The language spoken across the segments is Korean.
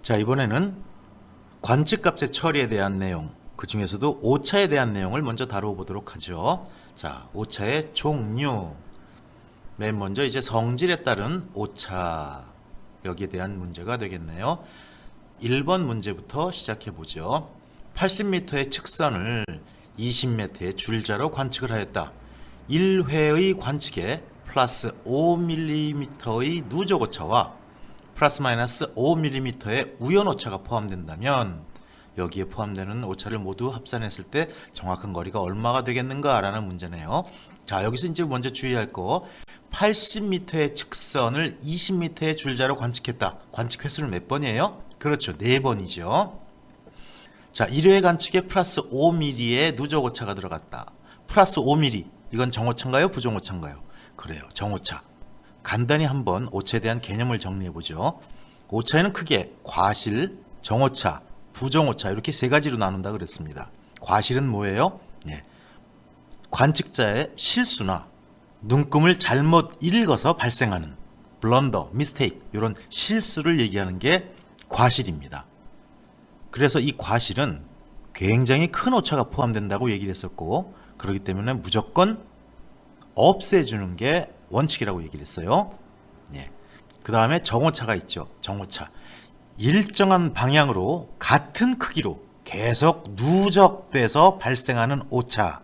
자, 이번에는 관측값의 처리에 대한 내용, 그 중에서도 오차에 대한 내용을 먼저 다뤄보도록 하죠. 자, 오차의 종류. 맨 먼저 이제 성질에 따른 오차, 여기에 대한 문제가 되겠네요. 1번 문제부터 시작해 보죠. 80m의 측선을 20m의 줄자로 관측을 하였다. 1회의 관측에 플러스 5mm의 누적 오차와 플러스 마이너스 5mm의 우연 오차가 포함된다면 여기에 포함되는 오차를 모두 합산했을 때 정확한 거리가 얼마가 되겠는가라는 문제네요. 자, 여기서 이제 먼저 주의할 거, 80m의 측선을 20m의 줄자로 관측했다. 관측 횟수는 몇 번이에요? 그렇죠, 4번이죠. 자, 1회 관측에 플러스 5mm의 누적 오차가 들어갔다. 플러스 5mm, 이건 정오차인가요? 부정오차인가요? 그래요, 정오차. 간단히 한번 오차에 대한 개념을 정리해보죠. 오차에는 크게 과실, 정오차, 부정오차 이렇게 세 가지로 나눈다 그랬습니다. 과실은 뭐예요? 예. 관측자의 실수나 눈금을 잘못 읽어서 발생하는 블런더, 미스테이크 이런 실수를 얘기하는 게 과실입니다. 그래서 이 과실은 굉장히 큰 오차가 포함된다고 얘기를 했었고, 그렇기 때문에 무조건 없애주는 게 원칙이라고 얘기를 했어요. 예. 그 다음에 정오차가 있죠. 정오차. 일정한 방향으로 같은 크기로 계속 누적돼서 발생하는 오차.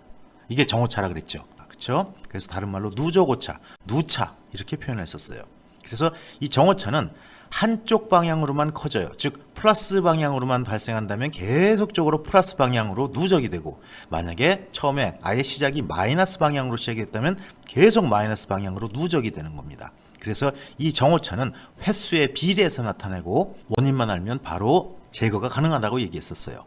이게 정오차라 그랬죠. 그렇죠? 그래서 다른 말로 누적 오차, 누차 이렇게 표현했었어요. 그래서 이 정오차는 한쪽 방향으로만 커져요. 즉 플러스 방향으로만 발생한다면 계속적으로 플러스 방향으로 누적이 되고, 만약에 처음에 아예 시작이 마이너스 방향으로 시작했다면 계속 마이너스 방향으로 누적이 되는 겁니다. 그래서 이 정오차는 횟수의 비례해서 나타내고 원인만 알면 바로 제거가 가능하다고 얘기했었어요.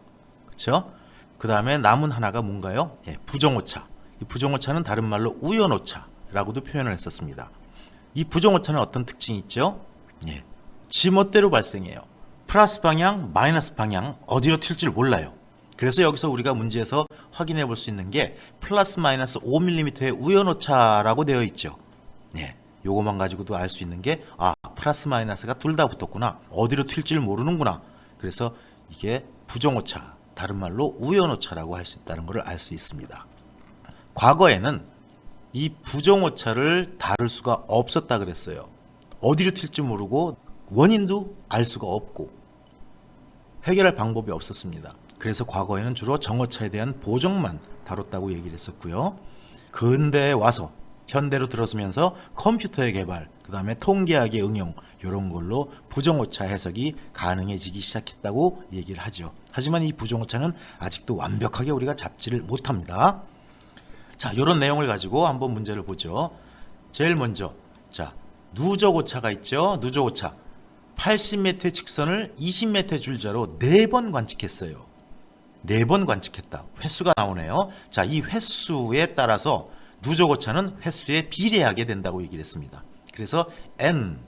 그렇죠? 그 다음에 남은 하나가 뭔가요? 예, 부정오차. 이 부정오차는 다른 말로 우연오차라고도 표현을 했었습니다. 이 부정오차는 어떤 특징이 있죠? 예, 지멋대로 발생해요. 플러스 방향, 마이너스 방향 어디로 튈 줄 몰라요. 그래서 여기서 우리가 문제에서 확인해 볼 수 있는 게 플러스 마이너스 5mm의 우연오차라고 되어 있죠. 예, 요거만 가지고도 알 수 있는 게, 아, 플러스 마이너스가 둘 다 붙었구나. 어디로 튈 줄 모르는구나. 그래서 이게 부정오차, 다른 말로 우연오차라고 할 수 있다는 것을 알 수 있습니다. 과거에는 이 부정오차를 다룰 수가 없었다 그랬어요. 어디로 튈지 모르고 원인도 알 수가 없고 해결할 방법이 없었습니다. 그래서 과거에는 주로 정오차에 대한 보정만 다뤘다고 얘기를 했었고요. 근대에 와서 현대로 들어서면서 컴퓨터의 개발, 그 다음에 통계학의 응용, 이런 걸로 부정오차 해석이 가능해지기 시작했다고 얘기를 하죠. 하지만 이 부정오차는 아직도 완벽하게 우리가 잡지를 못합니다. 자, 이런 내용을 가지고 한번 문제를 보죠. 제일 먼저, 자, 누적오차가 있죠. 누적오차. 80m 직선을 20m 줄자로 4번 관측했어요. 4번 관측했다. 횟수가 나오네요. 자, 이 횟수에 따라서 누적오차는 횟수에 비례하게 된다고 얘기를 했습니다. 그래서 n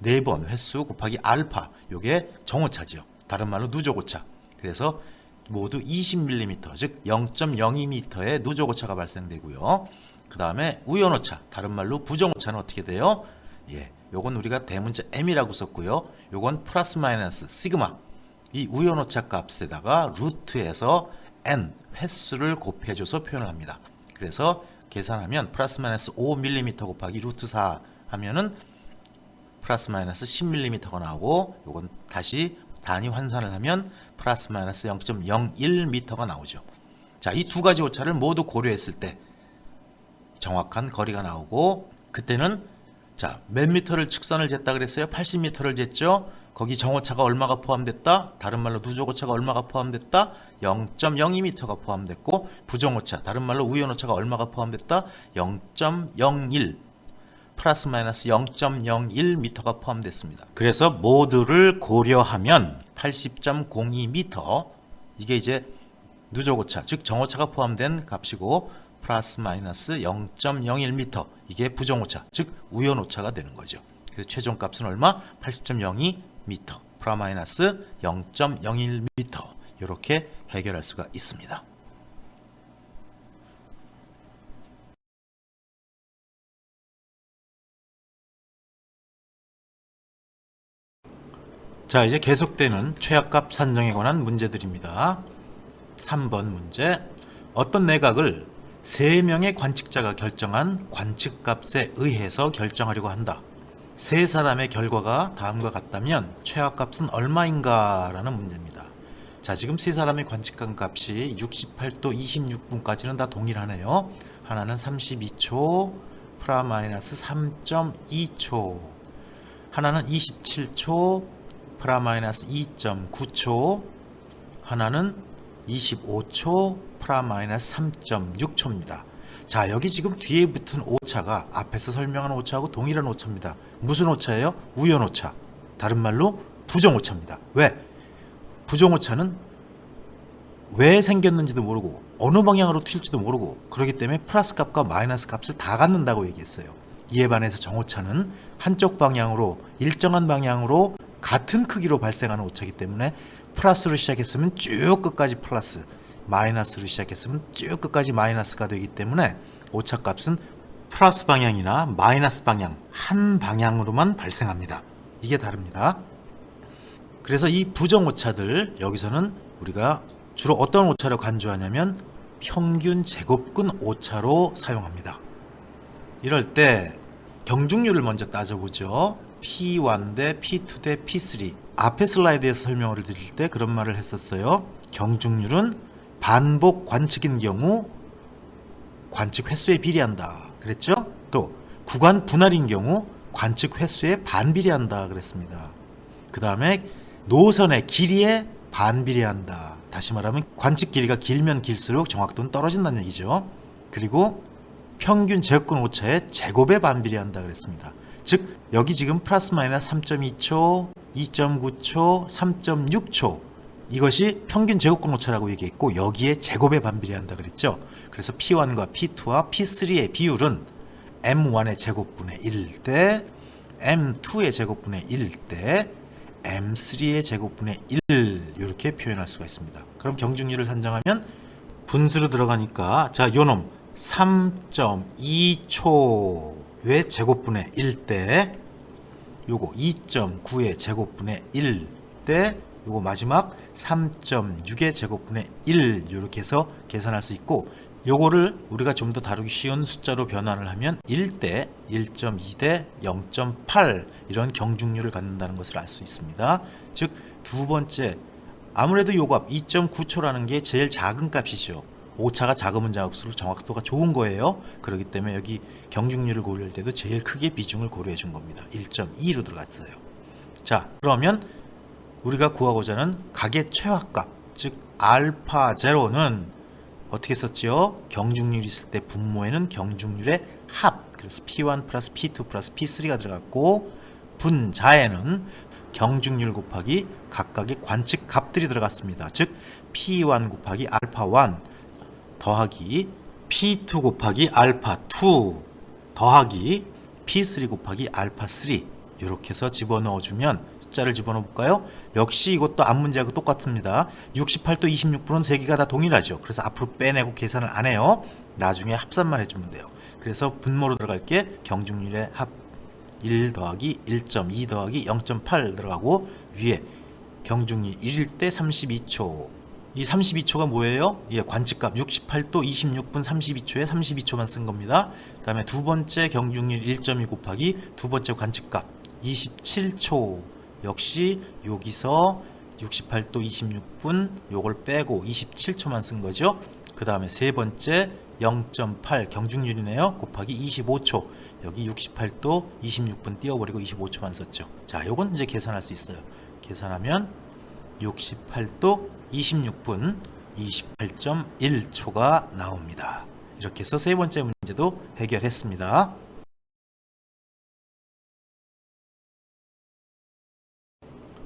4번 횟수 곱하기 알파, 요게 정오차죠. 다른 말로 누적오차. 그래서 모두 20mm, 즉 0.02m의 누적오차가 발생되고요. 그 다음에 우연오차, 다른 말로 부정오차는 어떻게 돼요? 예, 요건 우리가 대문자 m이라고 썼고요. 요건 플러스 마이너스 시그마, 이 우연오차 값에다가 루트에서 n 횟수를 곱해줘서 표현을 합니다. 그래서 계산하면 플러스 마이너스 5mm 곱하기 루트 4 하면은 플러스 마이너스 10mm가 나오고, 요건 다시 단위 환산을 하면 플러스 마이너스 0.01m가 나오죠. 자, 이 두 가지 오차를 모두 고려했을 때 정확한 거리가 나오고, 그때는 자, 몇 미터를 측선을 쟀다 그랬어요? 80m를 쟀죠. 거기 정오차가 얼마가 포함됐다? 다른 말로 누적오차가 얼마가 포함됐다? 0.02m가 포함됐고, 부정오차, 다른 말로 우연오차가 얼마가 포함됐다? 0.01, 플러스 마이너스 0.01m가 포함됐습니다. 그래서 모두를 고려하면 80.02m, 이게 이제 누적오차, 즉 정오차가 포함된 값이고, 플러스 마이너스 0.01m, 이게 부정오차, 즉 우연오차가 되는 거죠. 그래서 최종값은 얼마? 80.02m, 플러스 마이너스 0.01m, 이렇게 해결할 수가 있습니다. 자, 이제 계속되는 최악값 산정에 관한 문제들입니다. 3번 문제. 어떤 내각을 3명의 관측자가 결정한 관측값에 의해서 결정하려고 한다. 3사람의 결과가 다음과 같다면 최악값은 얼마인가? 라는 문제입니다. 자, 지금 3사람의 관측한 값이 68도 26분까지는 다 동일하네요. 하나는 32초 프라마이너스 3.2초, 하나는 27초 프라마이너스 2.9초, 하나는 25초 프라마이너스 3.6초입니다. 자, 여기 지금 뒤에 붙은 오차가 앞에서 설명한 오차하고 동일한 오차입니다. 무슨 오차예요? 우연 오차. 다른 말로 부정 오차입니다. 왜? 부정 오차는 왜 생겼는지도 모르고 어느 방향으로 튈지도 모르고 그렇기 때문에 플러스 값과 마이너스 값을 다 갖는다고 얘기했어요. 이에 반해서 정오차는 한쪽 방향으로 일정한 방향으로 같은 크기로 발생하는 오차이기 때문에 플러스로 시작했으면 쭉 끝까지 플러스, 마이너스로 시작했으면 쭉 끝까지 마이너스가 되기 때문에 오차 값은 플러스 방향이나 마이너스 방향 한 방향으로만 발생합니다. 이게 다릅니다. 그래서 이 부정 오차들 여기서는 우리가 주로 어떤 오차를 간주하냐면 평균 제곱근 오차로 사용합니다. 이럴 때 경중률을 먼저 따져보죠. P1 대 P2 대 P3. 앞에 슬라이드에서 설명을 드릴 때 그런 말을 했었어요. 경중률은 반복 관측인 경우 관측 횟수에 비례한다 그랬죠. 또 구간 분할인 경우 관측 횟수에 반비례한다 그랬습니다. 그 다음에 노선의 길이에 반비례한다. 다시 말하면 관측 길이가 길면 길수록 정확도는 떨어진다는 얘기죠. 그리고 평균 제곱근 오차의 제곱에 반비례한다 그랬습니다. 즉 여기 지금 플러스 마이너스 3.2초, 2.9초, 3.6초 이것이 평균 제곱근 오차라고 얘기했고 여기에 제곱에 반비례한다 그랬죠. 그래서 P1과 P2와 P3의 비율은 M1의 제곱분의 1대 M2의 제곱분의 1대 M3의 제곱분의 1 이렇게 표현할 수가 있습니다. 그럼 경중률을 산정하면 분수로 들어가니까 자, 요놈 3.2초의 제곱분의 1대 요거 2.9의 제곱분의 1대 요거 마지막 3.6의 제곱분의 1 이렇게 해서 계산할 수 있고 요거를 우리가 좀 더 다루기 쉬운 숫자로 변환을 하면 1대 1.2대 0.8 이런 경중률을 갖는다는 것을 알 수 있습니다. 즉 두 번째 아무래도 요 값 2.9초라는 게 제일 작은 값이죠. 오차가 작으면 작을수록 정확도가 좋은 거예요. 그렇기 때문에 여기 경중률을 고려할 때도 제일 크게 비중을 고려해 준 겁니다. 1.2로 들어갔어요. 자, 그러면 우리가 구하고자 하는 각의 최하값 즉 알파 제로는 어떻게 썼지요? 경중률이 있을 때 분모에는 경중률의 합 그래서 P1 플러스 P2 플러스 P3가 들어갔고 분자에는 경중률 곱하기 각각의 관측 값들이 들어갔습니다. 즉 P1 곱하기 알파1 더하기 P2 곱하기 알파2 더하기 P3 곱하기 알파3 이렇게 해서 집어넣어주면 숫자를 집어넣어 볼까요? 역시 이것도 앞 문제하고 똑같습니다. 68도 26분은 세 개가 다 동일하죠. 그래서 앞으로 빼내고 계산을 안 해요. 나중에 합산만 해주면 돼요. 그래서 분모로 들어갈 게 경중률의 합 1 더하기 1.2 더하기 0.8 들어가고 위에 경중률 1일 때 32초 이 32초가 뭐예요? 예, 관측값 68도 26분 32초에 32초만 쓴 겁니다. 그 다음에 두 번째 경중률 1.2 곱하기 두 번째 관측값 27초 역시 여기서 68도 26분 요걸 빼고 27초만 쓴 거죠. 그 다음에 세 번째 0.8 경중률이네요. 곱하기 25초 여기 68도 26분 띄워버리고 25초만 썼죠. 자, 요건 이제 계산할 수 있어요. 계산하면 68도 26분 28.1초가 나옵니다. 이렇게 해서 세 번째 문제도 해결했습니다.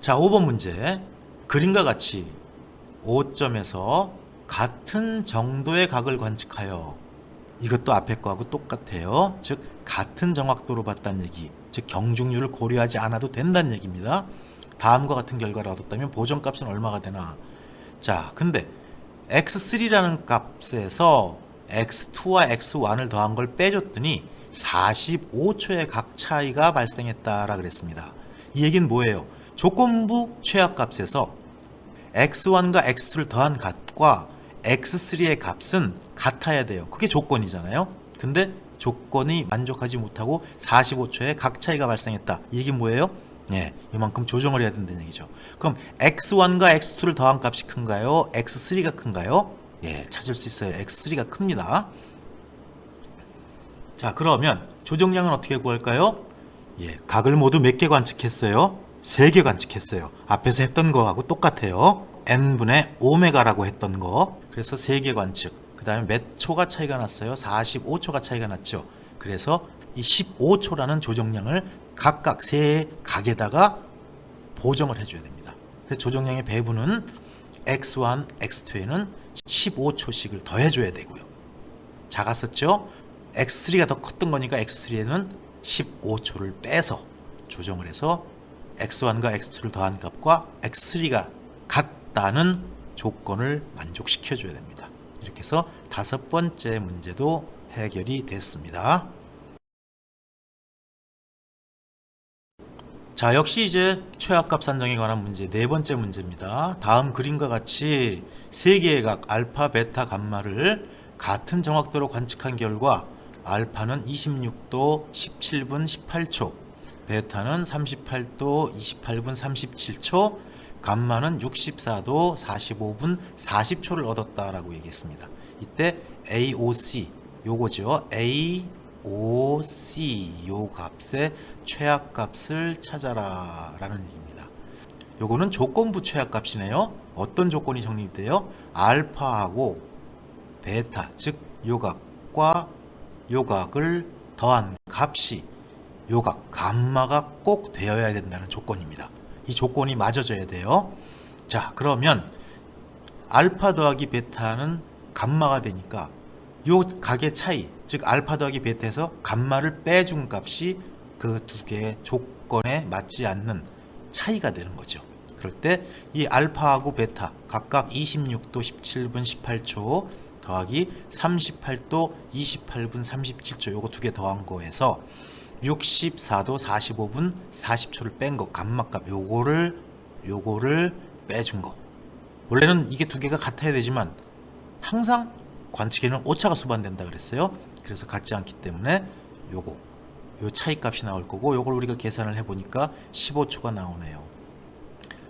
자, 5번 문제. 그림과 같이 5점에서 같은 정도의 각을 관측하여 이것도 앞에 거하고 똑같아요. 즉 같은 정확도로 봤다는 얘기, 즉 경중률을 고려하지 않아도 된다는 얘기입니다. 다음과 같은 결과를 얻었다면 보정값은 얼마가 되나. 자, 근데 x3라는 값에서 x2와 x1을 더한 걸 빼줬더니 45초의 각 차이가 발생했다라 그랬습니다. 이 얘기는 뭐예요? 조건부 최악값에서 x1과 x2를 더한 값과 x3의 값은 같아야 돼요. 그게 조건이잖아요. 근데 조건이 만족하지 못하고 45초에 각 차이가 발생했다. 이게 뭐예요? 예, 이만큼 조정을 해야 된다는 얘기죠. 그럼 x1과 x2를 더한 값이 큰가요? x3가 큰가요? 예, 찾을 수 있어요. x3가 큽니다. 자, 그러면 조정량은 어떻게 구할까요? 예, 각을 모두 몇 개 관측했어요? 3개 관측했어요. 앞에서 했던 거하고 똑같아요. n분의 오메가라고 했던 거. 그래서 3개 관측. 그 다음에 몇 초가 차이가 났어요? 45초가 차이가 났죠. 그래서 이 15초라는 조정량을 각각 3각에다가 보정을 해줘야 됩니다. 그래서 조정량의 배분은 x1, x2에는 15초씩을 더해줘야 되고요. 작았었죠? x3가 더 컸던 거니까 x3에는 15초를 빼서 조정을 해서 x1과 x2를 더한 값과 x3가 같다는 조건을 만족시켜줘야 됩니다. 이렇게 해서 5번째 문제도 해결이 됐습니다. 자, 역시 이제 최악값 산정에 관한 문제 4번째 문제입니다. 다음 그림과 같이 3개의 각 알파, 베타, 감마를 같은 정확도로 관측한 결과 알파는 26도 17분 18초, 베타는 38도 28분 37초, 감마는 64도 45분 40초를 얻었다라고 얘기했습니다. 이때 AOC 요거죠. AOC 요 값의 최악값을 찾아라 라는 얘기입니다. 요거는 조건부 최악값이네요. 어떤 조건이 성립돼요? 알파하고 베타, 즉 요각과 요각을 더한 값이 요각, 감마가 꼭 되어야 된다는 조건입니다. 이 조건이 맞아져야 돼요. 자, 그러면 알파 더하기 베타는 감마가 되니까 요 각의 차이, 즉 알파 더하기 베타에서 감마를 빼준 값이 그 두 개의 조건에 맞지 않는 차이가 되는 거죠. 그럴 때 이 알파하고 베타 각각 26도 17분 18초 더하기 38도 28분 37초 요거 두 개 더한 거에서 64도 45분 40초를 뺀 거, 감마값 요거를 빼준 거. 원래는 이게 두 개가 같아야 되지만 항상 관측에는 오차가 수반된다 그랬어요. 그래서 같지 않기 때문에 요 차이값이 나올 거고, 요걸 우리가 계산을 해보니까 15초가 나오네요.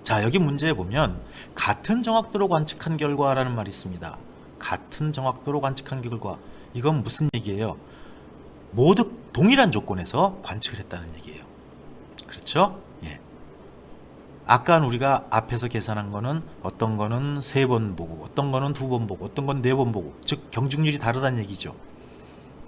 자, 여기 문제에 보면 같은 정확도로 관측한 결과라는 말이 있습니다. 같은 정확도로 관측한 결과, 이건 무슨 얘기예요? 모두 동일한 조건에서 관측을 했다는 얘기예요. 그렇죠? 예. 아까 우리가 앞에서 계산한 거는 어떤 거는 3번 보고, 어떤 거는 2번 보고, 어떤 건 4번 보고, 즉 경중률이 다르다는 얘기죠.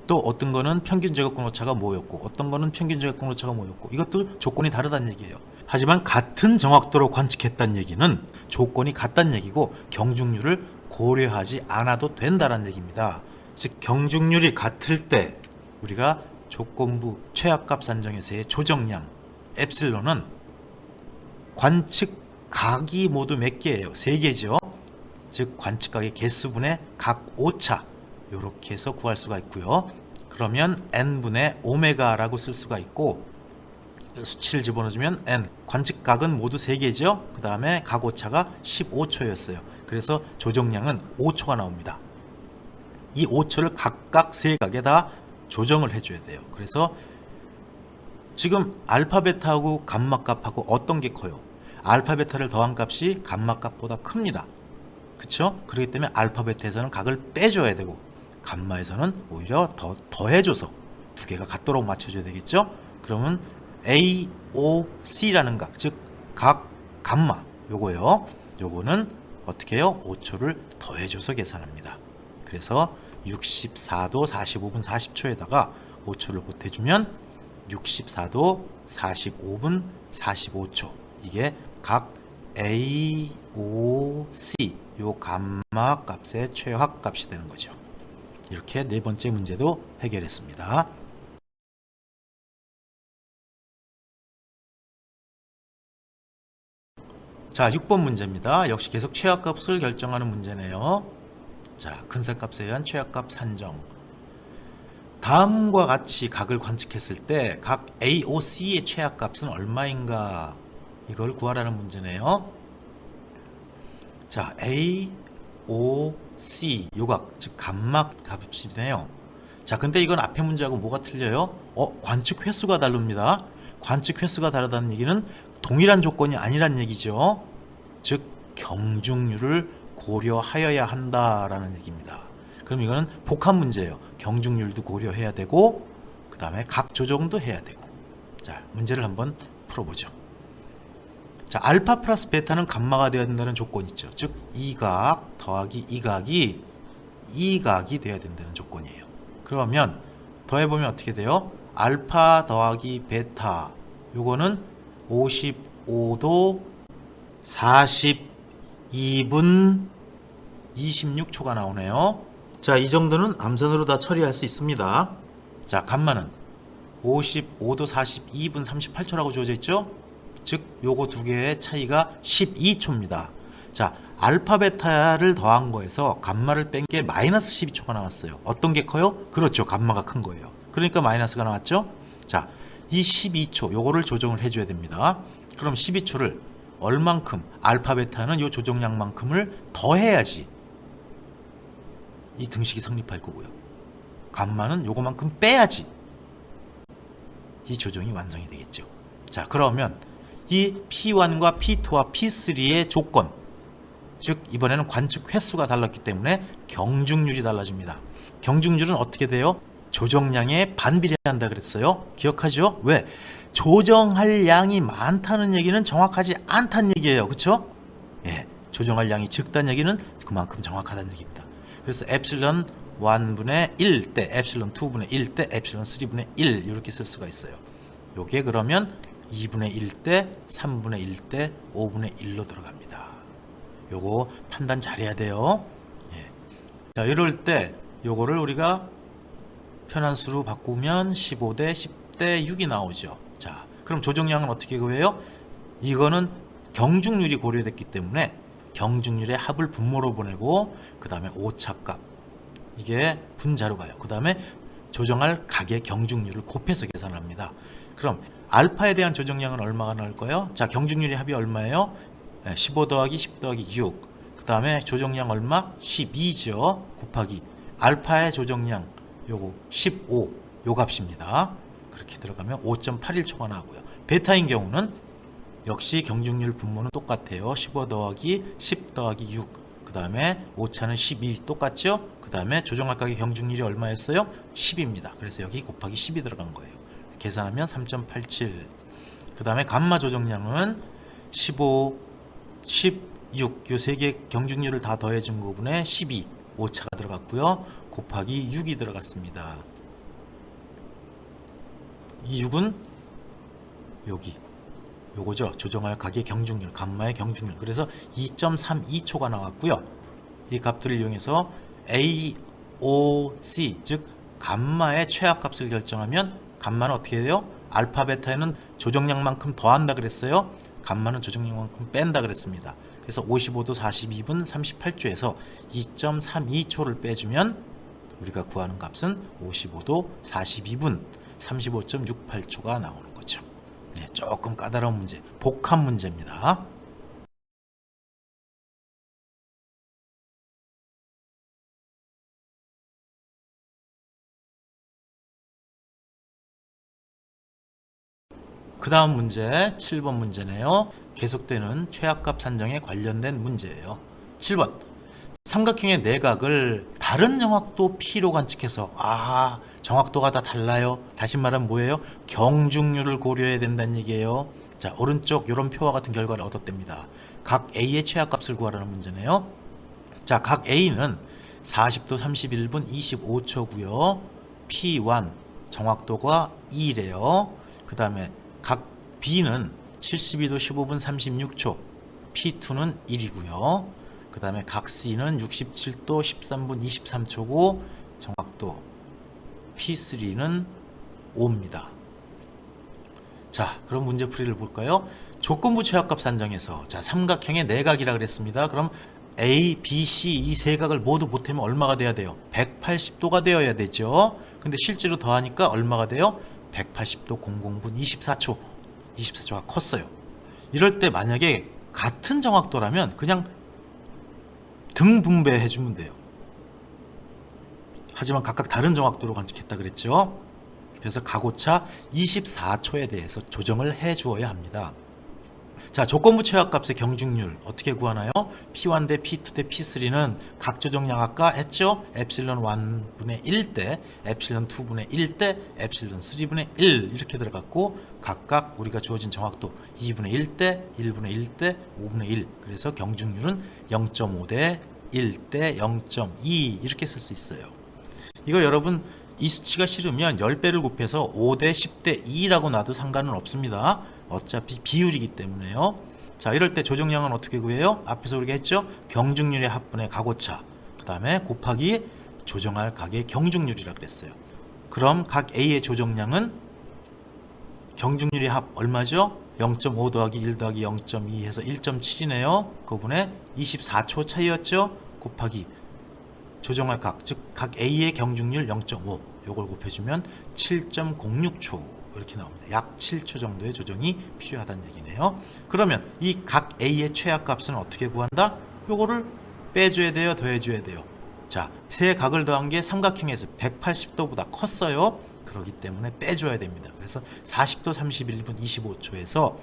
또 어떤 거는 평균 제곱근 오차가 뭐였고, 어떤 거는 평균 제곱근 오차가 뭐였고, 이것도 조건이 다르다는 얘기예요. 하지만 같은 정확도로 관측했다는 얘기는 조건이 같다는 얘기고 경중률을 고려하지 않아도 된다는 얘기입니다. 즉 경중률이 같을 때 우리가 조건부 최악값 산정에서의 조정량 엡실론은 관측각이 모두 몇 개예요? 3개죠. 즉 관측각의 개수분의 각 오차, 이렇게 해서 구할 수가 있고요. 그러면 n분의 오메가라고 쓸 수가 있고, 수치를 집어넣으면 n, 관측각은 모두 3개죠. 그 다음에 각 오차가 15초였어요. 그래서 조정량은 5초가 나옵니다. 이 5초를 각각 3각에다 조정을 해줘야 돼요. 그래서 지금 알파 베타하고 감마 값하고 어떤 게 커요? 알파 베타를 더한 값이 감마 값보다 큽니다. 그쵸? 그렇기 때문에 알파 베타에서는 각을 빼줘야 되고 감마에서는 오히려 더해줘서 두 개가 같도록 맞춰줘야 되겠죠? 그러면 AOC라는 각, 즉 각 감마 요거요. 요거는 어떻게 해요? 5초를 더해줘서 계산합니다. 그래서 64도 45분 40초에다가 5초를 보태주면 64도 45분 45초, 이게 각 AOC 요 감마 값의 최악 값이 되는 거죠. 이렇게 4번째 문제도 해결했습니다. 자, 6번 문제입니다. 역시 계속 최악값을 결정하는 문제네요. 자, 근사값에 의한 최악값 산정. 다음과 같이 각을 관측했을 때 각 AOC의 최악값은 얼마인가? 이걸 구하라는 문제네요. 자, A, O, C 요각, 즉 감막 값이네요. 자, 근데 이건 앞에 문제하고 뭐가 틀려요? 관측 횟수가 다릅니다. 관측 횟수가 다르다는 얘기는 동일한 조건이 아니란 얘기죠. 즉 경중률을 고려하여야 한다라는 얘기입니다. 그럼 이거는 복합 문제예요. 경중률도 고려해야 되고 그 다음에 각 조정도 해야 되고. 자, 문제를 한번 풀어보죠. 자, 알파 플러스 베타는 감마가 되어야 된다는 조건이 있죠. 즉 이각 더하기 이각이 돼야 된다는 조건이에요. 그러면 더해보면 어떻게 돼요? 알파 더하기 베타 요거는 55도 42분 26초가 나오네요. 자, 이 정도는 암산으로 다 처리할 수 있습니다. 자, 감마는 55도 42분 38초라고 주어져 있죠. 즉 요거 두 개의 차이가 12초입니다. 자, 알파 베타를 더한 거에서 감마를 뺀 게 마이너스 12초가 나왔어요. 어떤 게 커요? 그렇죠, 감마가 큰 거예요. 그러니까 마이너스가 나왔죠. 자, 이 12초 요거를 조정을 해줘야 됩니다. 그럼 12초를 얼만큼, 알파 베타는 요 조정량만큼을 더해야지 이 등식이 성립할 거고요. 감마는 요거만큼 빼야지 이 조정이 완성이 되겠죠. 자, 그러면 이 P1과 P2와 P3의 조건, 즉 이번에는 관측 횟수가 달랐기 때문에 경중률이 달라집니다. 경중률은 어떻게 돼요? 조정량에 반비례한다 그랬어요. 기억하죠? 왜? 조정할 양이 많다는 얘기는 정확하지 않다는 얘기예요. 그렇죠? 예, 조정할 양이 적다는 얘기는 그만큼 정확하다는 얘기입니다. 그래서 엡실론 1분의 1 대 엡실론 2분의 1 대 엡실론 3분의 1 이렇게 쓸 수가 있어요. 요게 그러면 2분의 1 대 3분의 1 대 5분의 1로 들어갑니다. 요거 판단 잘해야 돼요. 예. 자, 이럴 때 요거를 우리가 편한수로 바꾸면 15 대 10 대 6이 나오죠. 자, 그럼 조정량은 어떻게 구해요? 이거는 경중률이 고려됐기 때문에 경중률의 합을 분모로 보내고 그 다음에 오차값 이게 분자로 가요. 그 다음에 조정할 각의 경중률을 곱해서 계산합니다. 그럼 알파에 대한 조정량은 얼마가 나올 거예요? 자, 경중률의 합이 얼마예요? 15 더하기 10 더하기 6. 그 다음에 조정량 얼마? 12죠. 곱하기 알파의 조정량 요거 15 요 값입니다. 그렇게 들어가면 5.81초가 나오고요. 베타인 경우는 역시 경중률 분모는 똑같아요. 15 더하기 10 더하기 6. 그 다음에 오차는 12 똑같죠? 그 다음에 조정할 각의 경중률이 얼마였어요? 10입니다. 그래서 여기 곱하기 10이 들어간 거예요. 계산하면 3.87. 그 다음에 감마 조정량은 15, 16 요 세 개 경중률을 다 더해준 부분에 12 오차가 들어갔고요. 곱하기 6이 들어갔습니다. 이 6은 여기 요거죠. 조정할 각의 경중률, 감마의 경중률. 그래서 2.32초가 나왔고요. 이 값들을 이용해서 A, O, C 즉 감마의 최악값을 결정하면 감마는 어떻게 돼요? 알파 베타에는 조정량만큼 더한다 그랬어요. 감마는 조정량만큼 뺀다 그랬습니다. 그래서 55도 42분 38초에서 2.32초를 빼주면 우리가 구하는 값은 55도 42분 35.68초가 나오는 거죠. 네, 조금 까다로운 문제, 복합 문제입니다. 그 다음 문제 7번 문제네요. 계속되는 최악값 산정에 관련된 문제예요. 7번 삼각형의 내각을 다른 정확도 P로 관측해서 정확도가 다 달라요. 다시 말하면 뭐예요? 경중률을 고려해야 된다는 얘기예요. 자, 오른쪽 이런 표와 같은 결과를 얻었답니다. 각 A의 최악값을 구하라는 문제네요. 자, 각 A는 40도 31분 25초고요. P1 정확도가 2래요. 그 다음에 각 B는 72도 15분 36초, P2는 1이고요. 그 다음에 각 C는 67도 13분 23초고 정확도 P3는 5입니다. 자, 그럼 문제풀이를 볼까요? 조건부 최악값 산정에서 자, 삼각형의 내각이라 그랬습니다. 그럼 A, B, C 이 세 각을 모두 보태면 얼마가 돼야 돼요? 180도가 되어야 되죠. 근데 실제로 더하니까 얼마가 돼요? 180도 00분 24초. 24초가 컸어요. 이럴 때 만약에 같은 정확도라면 그냥 등 분배해 주면 돼요. 하지만 각각 다른 정확도로 관측했다 그랬죠. 그래서 각오차 24초에 대해서 조정을 해 주어야 합니다. 자, 조건부 최악값의 경중률 어떻게 구하나요? P1 대 P2 대 P3는 각 조정량 아까 했죠? epsilon 1분의 1 대 epsilon 2분의 1 대 epsilon 3분의 1 이렇게 들어갔고 각각 우리가 주어진 정확도 2분의 1 대 1분의 1 대 5분의 1 그래서 경중률은 0.5 대 1 대 0.2 이렇게 쓸 수 있어요. 이거 여러분 이 수치가 싫으면 10배를 곱해서 5대 10대 2라고 놔도 상관은 없습니다. 어차피 비율이기 때문에요. 자, 이럴 때 조정량은 어떻게 구해요? 앞에서 우리가 했죠? 경중률의 합분의 각오차 그 다음에 곱하기 조정할 각의 경중률이라 그랬어요. 그럼 각 A의 조정량은 경중률의 합 얼마죠? 0.5 더하기 1 더하기 0.2 해서 1.7이네요. 그분의 24초 차이였죠? 곱하기 조정할 각, 즉 각 A의 경중률 0.5 요걸 곱해주면 7.06초 이렇게 나옵니다. 약 7초 정도의 조정이 필요하다는 얘기네요. 그러면 이 각 A의 최악값은 어떻게 구한다? 요거를 빼줘야 돼요? 더해줘야 돼요? 자, 세 각을 더한 게 삼각형에서 180도보다 컸어요. 그렇기 때문에 빼줘야 됩니다. 그래서 40도 31분 25초에서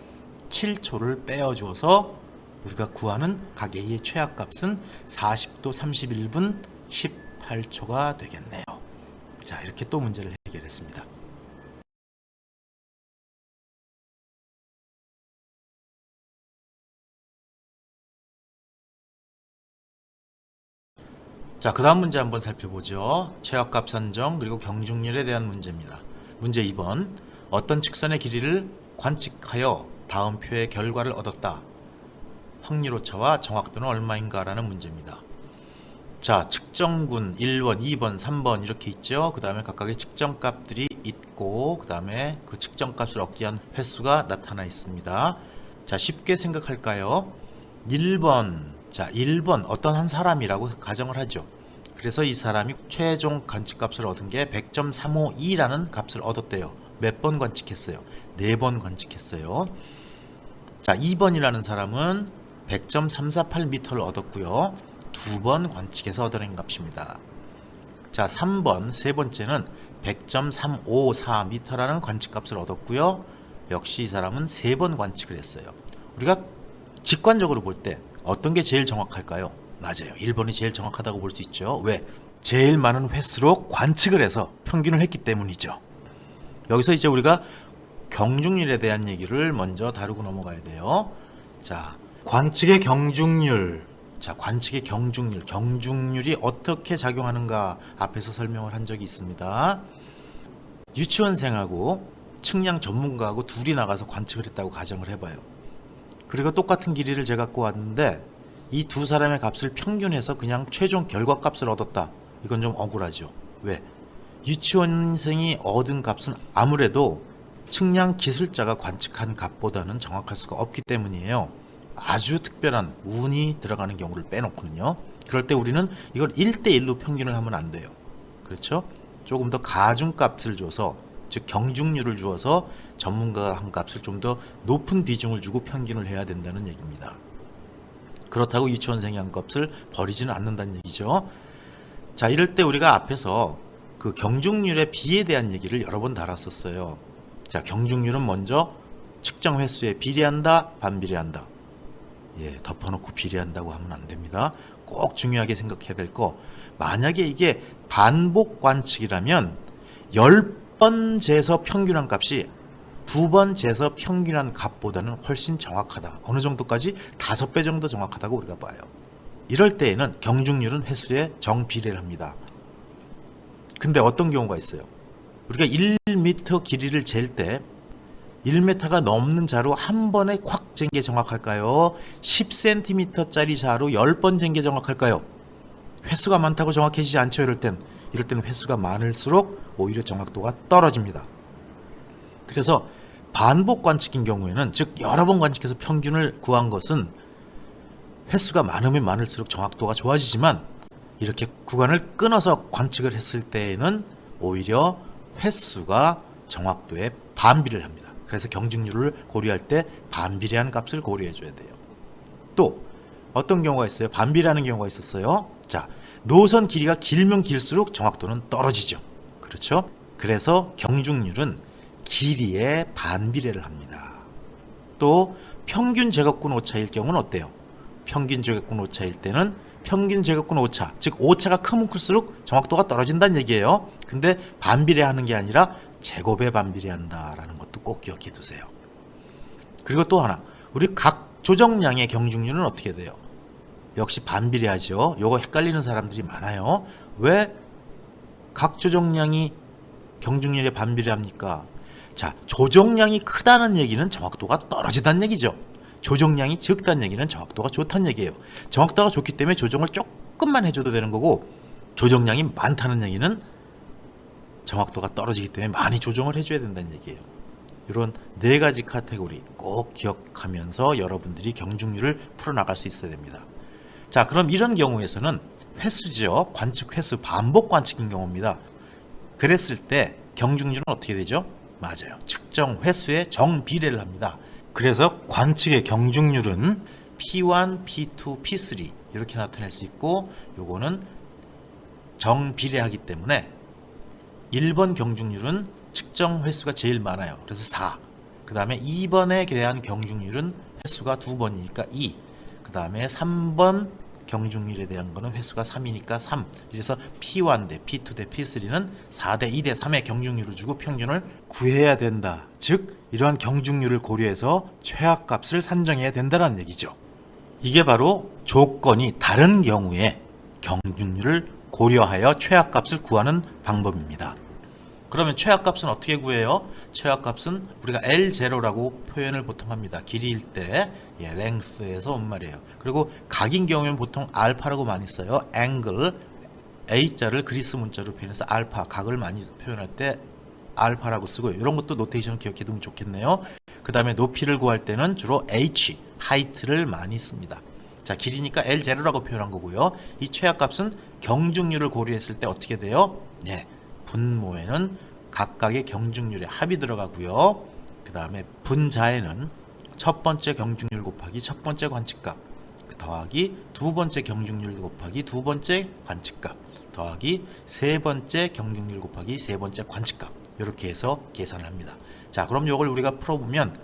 7초를 빼어주어서 우리가 구하는 각 A의 최악값은 40도 31분 18초가 되겠네요. 자, 이렇게 또 문제를 해결했습니다. 자, 그 다음 문제 한번 살펴보죠. 최악값 산정 그리고 경중률에 대한 문제입니다. 문제 2번 어떤 직선의 길이를 관측하여 다음 표의 결과를 얻었다. 확률오차와 정확도는 얼마인가 라는 문제입니다. 자, 측정군 1번, 2번, 3번 이렇게 있죠. 그 다음에 각각의 측정값들이 있고 그 다음에 그 측정값을 얻기 위한 횟수가 나타나 있습니다. 자, 쉽게 생각할까요? 1번, 자 1번 어떤 한 사람이라고 가정을 하죠. 그래서 이 사람이 최종 관측값을 얻은 게 100.352라는 값을 얻었대요. 몇 번 관측했어요? 4번 관측했어요. 자, 2번이라는 사람은 100.348m를 얻었고요. 2번 관측해서 얻어낸 값입니다. 자, 3번 세 번째는 100.354m라는 관측값을 얻었고요. 역시 이 사람은 3번 관측을 했어요. 우리가 직관적으로 볼 때 어떤 게 제일 정확할까요? 맞아요. 1번이 제일 정확하다고 볼 수 있죠. 왜? 제일 많은 횟수로 관측을 해서 평균을 했기 때문이죠. 여기서 이제 우리가 경중률에 대한 얘기를 먼저 다루고 넘어가야 돼요. 자, 관측의 경중률. 자, 관측의 경중률. 경중률이 어떻게 작용하는가 앞에서 설명을 한 적이 있습니다. 유치원생하고 측량 전문가하고 둘이 나가서 관측을 했다고 가정을 해봐요. 그리고 똑같은 길이를 제가 갖고 왔는데 이 두 사람의 값을 평균해서 그냥 최종 결과값을 얻었다. 이건 좀 억울하죠. 왜? 유치원생이 얻은 값은 아무래도 측량 기술자가 관측한 값보다는 정확할 수가 없기 때문이에요. 아주 특별한 운이 들어가는 경우를 빼놓고는요. 그럴 때 우리는 이걸 1대1로 평균을 하면 안 돼요. 그렇죠? 조금 더 가중값을 줘서 즉 경중률을 주어서 전문가가 한 값을 좀 더 높은 비중을 주고 평균을 해야 된다는 얘기입니다. 그렇다고 유치원생이 한 값을 버리지는 않는다는 얘기죠. 자, 이럴 때 우리가 앞에서 그 경중률의 비에 대한 얘기를 여러 번 다뤘었어요. 자, 경중률은 먼저 측정 횟수에 비례한다, 반비례한다. 예, 덮어놓고 비례한다고 하면 안 됩니다. 꼭 중요하게 생각해야 될 거, 만약에 이게 반복 관측이라면 10번 재서 평균한 값이 2번 재서 평균한 값보다는 훨씬 정확하다. 어느 정도까지? 5배 정도 정확하다고 우리가 봐요. 이럴 때에는 경중률은 횟수에 정비례를 합니다. 근데 어떤 경우가 있어요? 우리가 1m 길이를 잴 때 1m가 넘는 자로 한 번에 콱 잰 게 정확할까요? 10cm짜리 자로 10번 잰 게 정확할까요? 횟수가 많다고 정확해지지 않죠. 이럴 때는 횟수가 많을수록 오히려 정확도가 떨어집니다. 그래서 반복 관측인 경우에는, 즉 여러 번 관측해서 평균을 구한 것은 횟수가 많으면 많을수록 정확도가 좋아지지만, 이렇게 구간을 끊어서 관측을 했을 때에는 오히려 횟수가 정확도에 반비를 합니다. 그래서 경중률을 고려할 때 반비례한 값을 고려해 줘야 돼요. 또 어떤 경우가 있어요? 반비례하는 경우가 있었어요. 자, 노선 길이가 길면 길수록 정확도는 떨어지죠. 그렇죠? 그래서 경중률은 길이에 반비례를 합니다. 또 평균 제곱근 오차일 경우는 어때요? 평균 제곱근 오차일 때는 평균 제곱근 오차, 즉 오차가 크면 클수록 정확도가 떨어진다는 얘기예요. 근데 반비례하는 게 아니라 제곱에 반비례한다라는 것도 꼭 기억해 두세요. 그리고 또 하나, 우리 각 조정량의 경중률은 어떻게 돼요? 역시 반비례하죠. 요거 헷갈리는 사람들이 많아요. 왜 각 조정량이 경중률에 반비례합니까? 자, 조정량이 크다는 얘기는 정확도가 떨어진다는 얘기죠. 조정량이 적다는 얘기는 정확도가 좋다는 얘기예요. 정확도가 좋기 때문에 조정을 조금만 해줘도 되는 거고, 조정량이 많다는 얘기는 정확도가 떨어지기 때문에 많이 조정을 해줘야 된다는 얘기예요. 이런 네 가지 카테고리 꼭 기억하면서 여러분들이 경중률을 풀어나갈 수 있어야 됩니다. 자, 그럼 이런 경우에서는 횟수죠. 관측 횟수, 반복 관측인 경우입니다. 그랬을 때 경중률은 어떻게 되죠? 맞아요. 측정 횟수의 정비례를 합니다. 그래서 관측의 경중률은 P1, P2, P3 이렇게 나타낼 수 있고, 요거는 정비례하기 때문에 1번 경중률은 측정 횟수가 제일 많아요. 그래서 4. 그 다음에 2번에 대한 경중률은 횟수가 2번이니까 2. 그 다음에 3번 경중률에 대한 거는 횟수가 3이니까 3. 그래서 P1 대 P2 대 P3는 4대 2 대 3의 경중률을 주고 평균을 구해야 된다. 즉 이러한 경중률을 고려해서 최하값을 산정해야 된다는 얘기죠. 이게 바로 조건이 다른 경우에 경중률을 고려하여 최하값을 구하는 방법입니다. 그러면 최하값은 어떻게 구해요? 최하값은 우리가 L0라고 표현을 보통 합니다. 길이일 때 length에서 온 말이에요. 그리고 각인 경우에는 보통 알파라고 많이 써요. angle, A자를 그리스 문자로 표현해서 알파, 각을 많이 표현할 때 알파라고 쓰고요. 이런 것도 노테이션 기억해 두면 좋겠네요. 그 다음에 높이를 구할 때는 주로 H, height를 많이 씁니다. 자, 길이니까 L0라고 표현한 거고요. 이 최하값은 경중률을 고려했을 때 어떻게 돼요? 네, 분모에는 각각의 경중률의 합이 들어가고요. 그 다음에 분자에는 첫 번째 경중률 곱하기 첫 번째 관측값 더하기 두 번째 경중률 곱하기 두 번째 관측값 더하기 세 번째 경중률 곱하기 세 번째 관측값, 이렇게 해서 계산을 합니다. 자, 그럼 이걸 우리가 풀어보면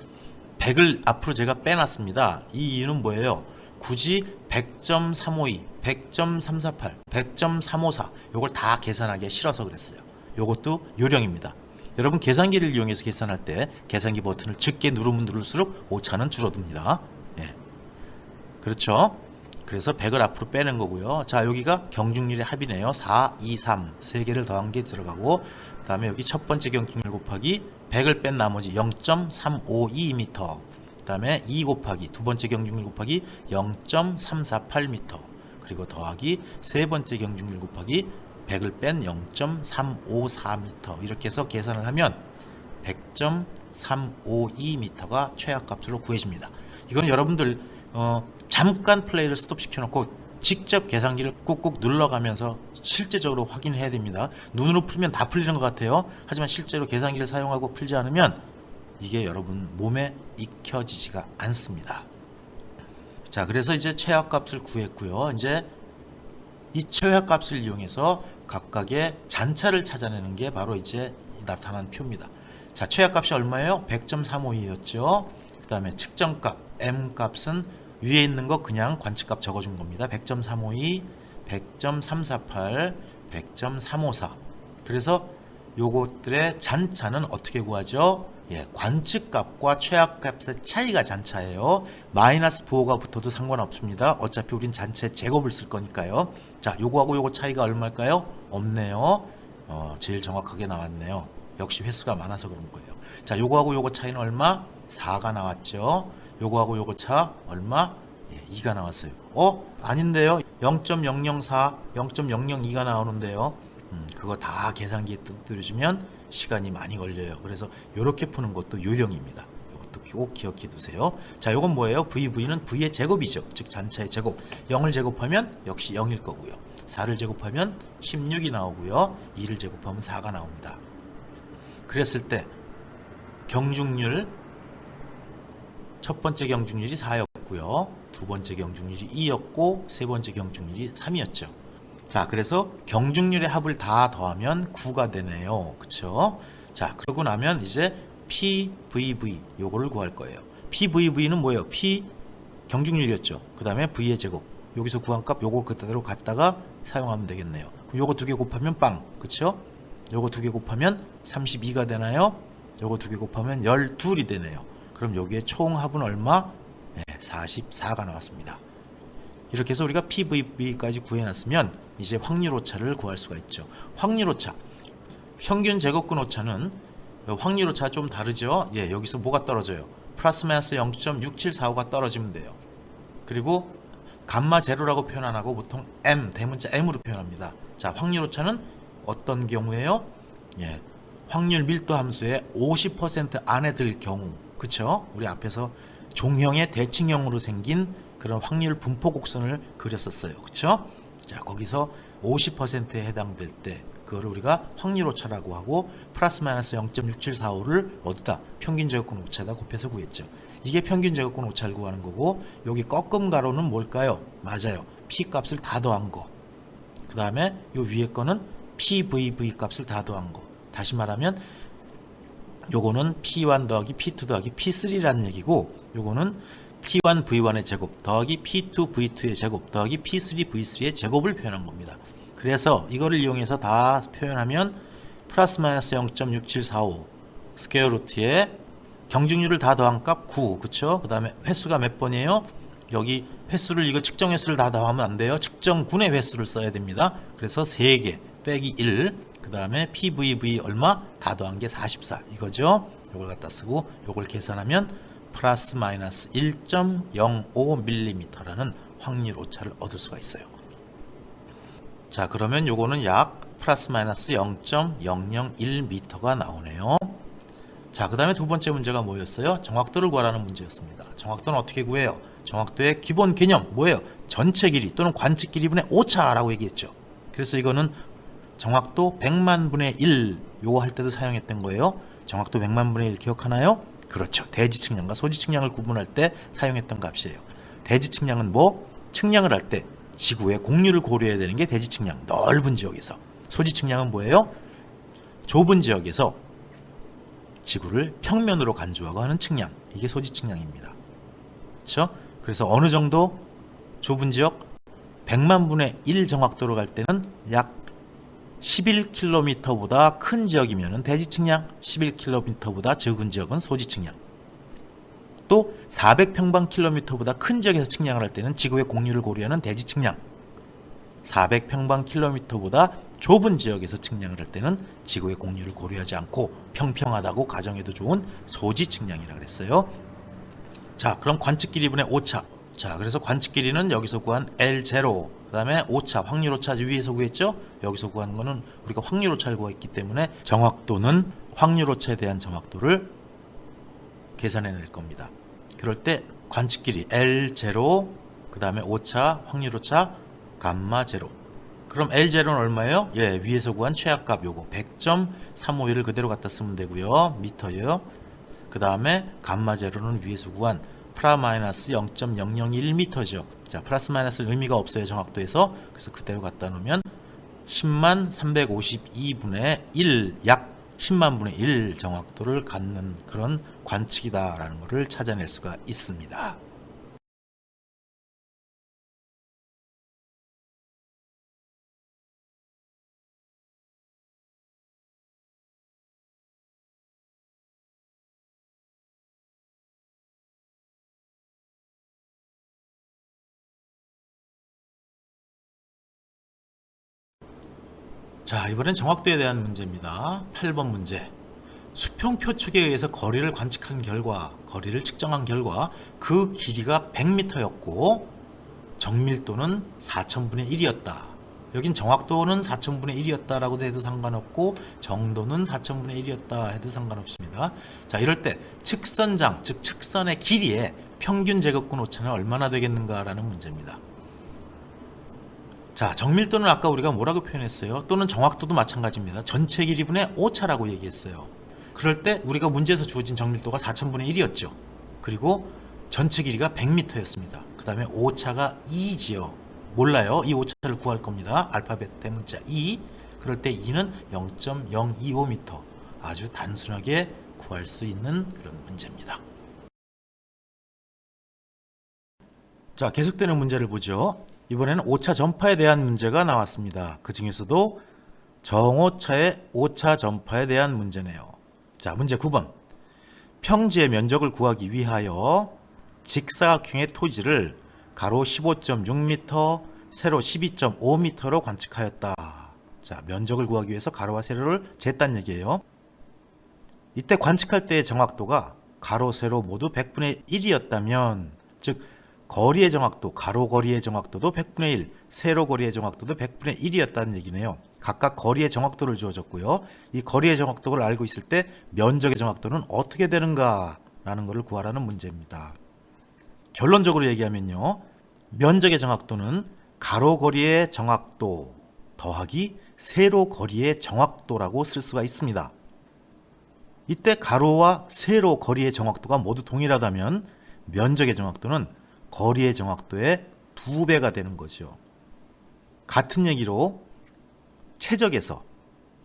100을 앞으로 제가 빼놨습니다. 이 이유는 뭐예요? 굳이 100.352, 100.348, 100.354 이걸 다 계산하기 싫어서 그랬어요. 이것도 요령입니다. 여러분 계산기를 이용해서 계산할 때 계산기 버튼을 적게 누르면 누를수록 오차는 줄어듭니다. 예. 그렇죠? 그래서 100을 앞으로 빼는 거고요. 자, 여기가 경중률의 합이네요. 4, 2, 3 세 개를 더한 게 들어가고, 그 다음에 여기 첫 번째 경중률 곱하기 100을 뺀 나머지 0.352m, 그 다음에 2 곱하기 두 번째 경중률 곱하기 0.348m, 그리고 더하기 세 번째 경중률 곱하기 100을 뺀 0.354m, 이렇게 해서 계산을 하면 100.352m가 최하값으로 구해집니다. 이건 여러분들 잠깐 플레이를 스톱 시켜놓고 직접 계산기를 꾹꾹 눌러가면서 실제적으로 확인해야 됩니다. 눈으로 풀면 다 풀리는 것 같아요. 하지만 실제로 계산기를 사용하고 풀지 않으면 이게 여러분 몸에 익혀지지가 않습니다. 자, 그래서 이제 최하값을 구했고요. 이제 이 최하값을 이용해서 각각의 잔차를 찾아내는 게 바로 이제 나타난 표입니다. 자, 최하값이 얼마예요? 100.352였죠. 그 다음에 측정값 M값은 위에 있는 거 그냥 관측값 적어준 겁니다. 100.352, 100.348, 100.354. 그래서 요것들의 잔차는 어떻게 구하죠? 예, 관측값과 최하값의 차이가 잔차예요. 마이너스 부호가 붙어도 상관없습니다. 어차피 우린 잔체 제곱을 쓸 거니까요. 자, 요거하고 요거 차이가 얼마일까요? 없네요. 제일 정확하게 나왔네요. 역시 횟수가 많아서 그런 거예요. 자, 요거하고 요거 차이는 얼마? 4가 나왔죠. 요거하고 요거 차 얼마? 예, 2가 나왔어요. 아닌데요. 0.004, 0.002가 나오는데요. 그거 다 계산기에 두드려주면 시간이 많이 걸려요. 그래서 이렇게 푸는 것도 요령입니다. 이것도 꼭 기억해 두세요. 자, 요건 뭐예요? VV는 V의 제곱이죠. 즉 잔차의 제곱. 0을 제곱하면 역시 0일 거고요. 4를 제곱하면 16이 나오고요. 2를 제곱하면 4가 나옵니다. 그랬을 때 경중률 첫 번째 경중률이 4였고요. 두 번째 경중률이 2였고 세 번째 경중률이 3이었죠. 자, 그래서 경중률의 합을 다 더하면 9가 되네요. 그쵸? 자, 그러고 나면 이제 PVV 요거를 구할 거예요. PVV는 뭐예요? P 경중률이었죠. 그 다음에 V의 제곱. 여기서 구한 값 요거 그대로 갖다가 사용하면 되겠네요. 요거 두 개 곱하면 빵. 그쵸? 요거 두 개 곱하면 32가 되나요? 요거 두 개 곱하면 12이 되네요. 그럼 여기에 총 합은 얼마? 네, 44가 나왔습니다. 이렇게 해서 우리가 PVB까지 구해놨으면 이제 확률 오차를 구할 수가 있죠. 확률 오차. 평균 제곱근 오차는 확률 오차가 좀 다르죠. 예, 여기서 뭐가 떨어져요? 플러스 마이너스 0.6745가 떨어지면 돼요. 그리고 감마 제로라고 표현 안 하고 보통 M, 대문자 M으로 표현합니다. 자, 확률 오차는 어떤 경우에요? 예, 확률 밀도 함수의 50% 안에 들 경우. 그쵸? 우리 앞에서 종형의 대칭형으로 생긴 그런 확률 분포 곡선을 그렸었어요. 그쵸? 자, 거기서 50%에 해당될 때 그거를 우리가 확률 오차라고 하고 플러스 마이너스 0.6745를 어디다? 평균 제곱근 오차에다 곱해서 구했죠. 이게 평균 제곱근 오차를 구하는 거고 여기 꺾음 가로는 뭘까요? 맞아요. P 값을 다 더한 거. 그 다음에 요 위에 거는 PVV 값을 다 더한 거. 다시 말하면 요거는 P1 더하기 P2 더하기 P3라는 얘기고 요거는 P1 V1의 제곱 더하기 P2 V2의 제곱 더하기 P3 V3의 제곱을 표현한 겁니다. 그래서 이거를 이용해서 다 표현하면 플러스 마이너스 0.6745 스퀘어 루트에 경중률을 다 더한 값 9. 그쵸? 그 다음에 횟수가 몇 번이에요? 여기 횟수를 이거 측정 횟수를 다 더하면 안 돼요. 측정군의 횟수를 써야 됩니다. 그래서 3개 빼기 1. 그 다음에 PVV 얼마? 다 더한 게 44 이거죠. 요걸 갖다 쓰고 요걸 계산하면 플러스 마이너스 1.05mm라는 확률 오차를 얻을 수가 있어요. 자, 그러면 요거는 약 플러스 마이너스 0.001m가 나오네요. 자, 그 다음에 두 번째 문제가 뭐였어요? 정확도를 구하라는 문제였습니다. 정확도는 어떻게 구해요? 정확도의 기본 개념 뭐예요? 전체 길이 또는 관측 길이분의 오차라고 얘기했죠. 그래서 이거는 정확도 100만 분의 1 요거 할 때도 사용했던 거예요. 정확도 100만 분의 1 기억하나요? 그렇죠. 대지 측량과 소지 측량을 구분할 때 사용했던 값이에요. 대지 측량은 뭐? 측량을 할 때 지구의 공률을 고려해야 되는 게 대지 측량. 넓은 지역에서. 소지 측량은 뭐예요? 좁은 지역에서 지구를 평면으로 간주하고 하는 측량. 이게 소지 측량입니다. 그렇죠? 그래서 어느 정도 좁은 지역 100만 분의 1 정확도로 갈 때는 약 11km보다 큰 지역이면 대지 측량, 11km보다 적은 지역은 소지 측량. 또 400평방킬로미터보다 큰 지역에서 측량을 할 때는 지구의 공률을 고려하는 대지 측량. 400평방킬로미터보다 좁은 지역에서 측량을 할 때는 지구의 공률을 고려하지 않고 평평하다고 가정해도 좋은 소지 측량이라고 그랬어요. 자, 그럼 관측 길이분의 오차. 자, 그래서 관측 길이는 여기서 구한 L0, 그 다음에 오차, 확률 오차 위에서 구했죠? 여기서 구하는 거는 우리가 확률 오차를 구했기 때문에 정확도는 확률 오차에 대한 정확도를 계산해낼 겁니다. 그럴 때 관측 길이 L0, 그 다음에 오차, 확률 오차, 감마 제로. 그럼 L0는 얼마예요? 예, 위에서 구한 최악값 요거 100.351을 그대로 갖다 쓰면 되고요. 미터예요. 그 다음에 감마 제로는 위에서 구한 플라 마이너스 0.001m죠. 자, 플러스 마이너스는 의미가 없어요. 정확도에서. 그래서 그대로 갖다 놓으면 10만 352분의 1, 약 10만 분의 1 정확도를 갖는 그런 관측이다라는 것을 찾아낼 수가 있습니다. 자, 이번엔 정확도에 대한 문제입니다. 8번 문제. 수평 표축에 의해서 거리를 관측한 결과, 거리를 측정한 결과 그 길이가 100m였고 정밀도는 4000분의 1이었다. 여긴 정확도는 4000분의 1이었다라고 해도 상관없고 정도는 4000분의 1이었다 해도 상관없습니다. 자, 이럴 때 측선장, 즉 측선의 길이의 평균 제곱근 오차는 얼마나 되겠는가라는 문제입니다. 자, 정밀도는 아까 우리가 뭐라고 표현했어요? 또는 정확도도 마찬가지입니다. 전체 길이분의 오차라고 얘기했어요. 그럴 때 우리가 문제에서 주어진 정밀도가 4000분의 1이었죠. 그리고 전체 길이가 100m였습니다. 그 다음에 오차가 2지요. 몰라요. 이 오차를 구할 겁니다. 알파벳 대문자 2. 그럴 때 2는 0.025m. 아주 단순하게 구할 수 있는 그런 문제입니다. 자, 계속되는 문제를 보죠. 이번에는 오차 전파에 대한 문제가 나왔습니다. 그 중에서도 정오차의 오차 전파에 대한 문제네요. 자, 문제 9번. 평지의 면적을 구하기 위하여 직사각형의 토지를 가로 15.6m, 세로 12.5m로 관측하였다. 자, 면적을 구하기 위해서 가로와 세로를 쟀단 얘기예요. 이때 관측할 때의 정확도가 가로, 세로 모두 100분의 1이었다면, 즉 거리의 정확도, 가로 거리의 정확도도 100분의 1, 세로 거리의 정확도도 100분의 1이었다는 얘기네요. 각각 거리의 정확도를 주어졌고요. 이 거리의 정확도를 알고 있을 때 면적의 정확도는 어떻게 되는가 라는 것을 구하라는 문제입니다. 결론적으로 얘기하면요. 면적의 정확도는 가로 거리의 정확도 더하기 세로 거리의 정확도라고 쓸 수가 있습니다. 이때 가로와 세로 거리의 정확도가 모두 동일하다면 면적의 정확도는 거리의 정확도의 2배가 되는 거죠. 같은 얘기로 최적에서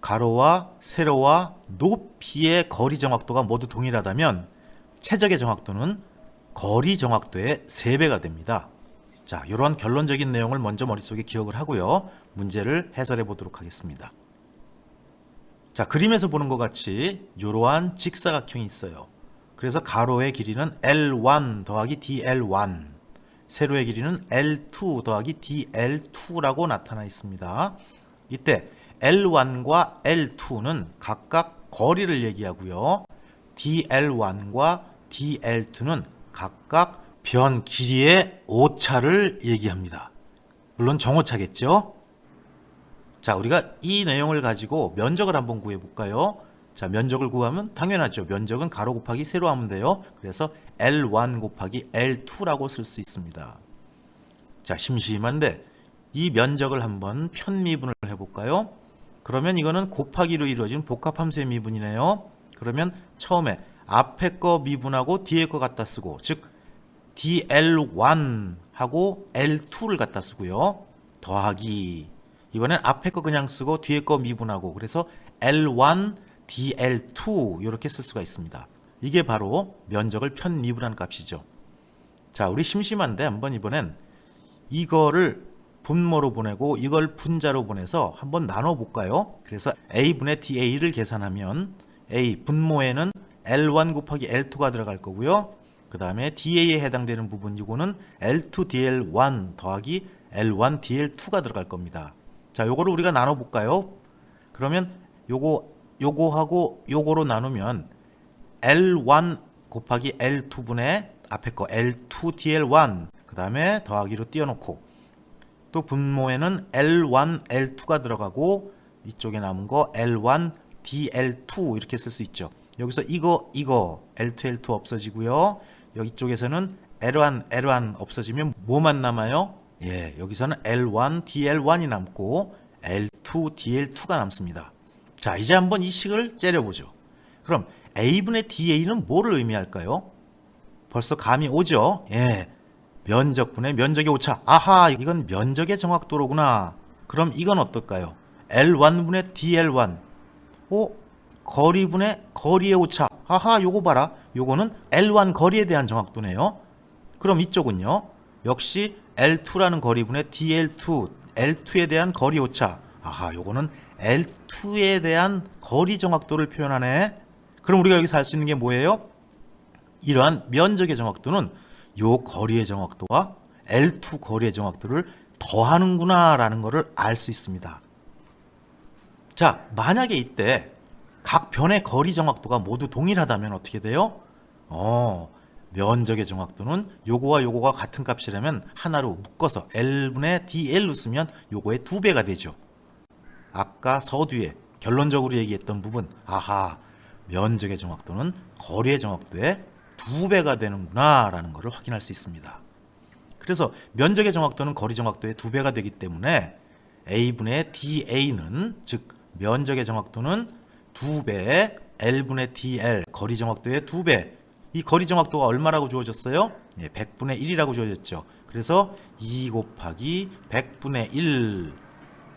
가로와 세로와 높이의 거리 정확도가 모두 동일하다면 최적의 정확도는 거리 정확도의 3배가 됩니다. 자, 이러한 결론적인 내용을 먼저 머릿속에 기억을 하고요. 문제를 해설해 보도록 하겠습니다. 자, 그림에서 보는 것 같이 이러한 직사각형이 있어요. 그래서 가로의 길이는 L1 더하기 DL1, 세로의 길이는 L2 더하기 DL2라고 나타나 있습니다. 이때 L1과 L2는 각각 거리를 얘기하고요. DL1과 DL2는 각각 변 길이의 오차를 얘기합니다. 물론 정오차겠죠. 자, 우리가 이 내용을 가지고 면적을 한번 구해 볼까요? 자, 면적을 구하면 당연하죠. 면적은 가로 곱하기 세로 하면 돼요. 그래서 L1 곱하기 L2라고 쓸 수 있습니다. 자, 심심한데 이 면적을 한번 편미분을 해볼까요? 그러면 이거는 곱하기로 이루어진 복합함수의 미분이네요. 그러면 처음에 앞에 거 미분하고 뒤에 거 갖다 쓰고, 즉 DL1하고 L2를 갖다 쓰고요. 더하기, 이번엔 앞에 거 그냥 쓰고 뒤에 거 미분하고, 그래서 L1 DL2 이렇게 쓸 수가 있습니다. 이게 바로 면적을 편미분한 값이죠. 자, 우리 심심한데 한번 이번엔 이거를 분모로 보내고 이걸 분자로 보내서 한번 나눠볼까요? 그래서 A분의 DA를 계산하면 A 분모에는 L1 곱하기 L2가 들어갈 거고요. 그 다음에 DA에 해당되는 부분 이거는 L2 DL1 더하기 L1 DL2가 들어갈 겁니다. 자, 요거를 우리가 나눠볼까요? 그러면 요거하고 요거로 나누면 L1 곱하기 L2분의 앞에 거 L2 DL1 그 다음에 더하기로 띄워놓고, 또 분모에는 L1 L2가 들어가고 이쪽에 남은 거 L1 DL2 이렇게 쓸 수 있죠. 여기서 이거 L2 L2 없어지고요. 여기 쪽에서는 L1 없어지면 뭐만 남아요? 예, 여기서는 L1 DL1이 남고 L2 DL2가 남습니다. 자, 이제 한번 이 식을 째려보죠. 그럼 A분의 DA는 뭐를 의미할까요? 벌써 감이 오죠? 예, 면적분의 면적의 오차. 아하, 이건 면적의 정확도로구나. 그럼 이건 어떨까요? L1분의 DL1. 거리분의 거리의 오차. 아하, 요거 봐라. 요거는 L1 거리에 대한 정확도네요. 그럼 이쪽은요? 역시 L2라는 거리분의 DL2, L2에 대한 거리 오차. 아하, 요거는 L2에 대한 거리 정확도를 표현하네. 그럼 우리가 여기서 알 수 있는 게 뭐예요? 이러한 면적의 정확도는 요 거리의 정확도와 L2 거리의 정확도를 더하는구나 라는 것을 알 수 있습니다. 자, 만약에 이때 각 변의 거리 정확도가 모두 동일하다면 어떻게 돼요? 면적의 정확도는 요거와 요거가 같은 값이라면 하나로 묶어서 L분의 DL로 쓰면 요거의 2배가 되죠. 아까 서두에 결론적으로 얘기했던 부분, 아하, 면적의 정확도는 거리의 정확도의 2배가 되는구나 라는 것을 확인할 수 있습니다. 그래서 면적의 정확도는 거리 정확도의 2배가 되기 때문에 A분의 DA는, 즉 면적의 정확도는 2배 L분의 DL, 거리 정확도의 2배. 이 거리 정확도가 얼마라고 주어졌어요? 100분의 1이라고 주어졌죠. 그래서 2 곱하기 100분의 1.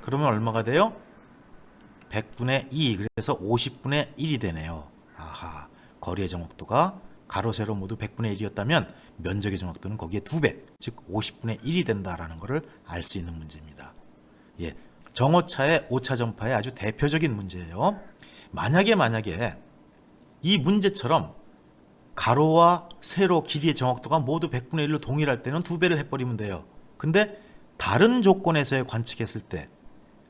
그러면 얼마가 돼요? 100분의 2. 그래서 50분의 1이 되네요. 아하, 거리의 정확도가 가로 세로 모두 100분의 1이었다면 면적의 정확도는 거기에 2배, 즉 50분의 1이 된다라는 것을 알 수 있는 문제입니다. 예, 정오차의 오차 전파의 아주 대표적인 문제예요. 만약에 이 문제처럼 가로와 세로 길이의 정확도가 모두 100분의 1로 동일할 때는 2배를 해버리면 돼요. 근데 다른 조건에서의 관측했을 때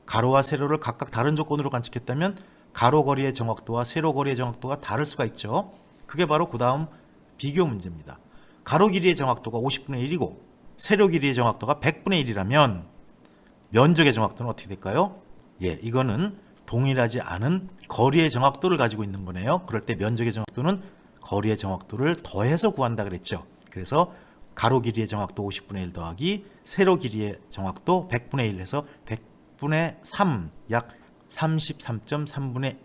가로와 세로를 각각 다른 조건으로 관측했다면 가로 거리의 정확도와 세로 거리의 정확도가 다를 수가 있죠. 그게 바로 그 다음 비교 문제입니다. 가로 길이의 정확도가 50분의 1이고 세로 길이의 정확도가 100분의 1이라면 면적의 정확도는 어떻게 될까요? 예, 이거는 동일하지 않은 거리의 정확도를 가지고 있는 거네요. 그럴 때 면적의 정확도는 거리의 정확도를 더해서 구한다 그랬죠. 그래서 가로 길이의 정확도 50분의 1 더하기 세로 길이의 정확도 100분의 1 해서 100분의 3, 약 33.3분의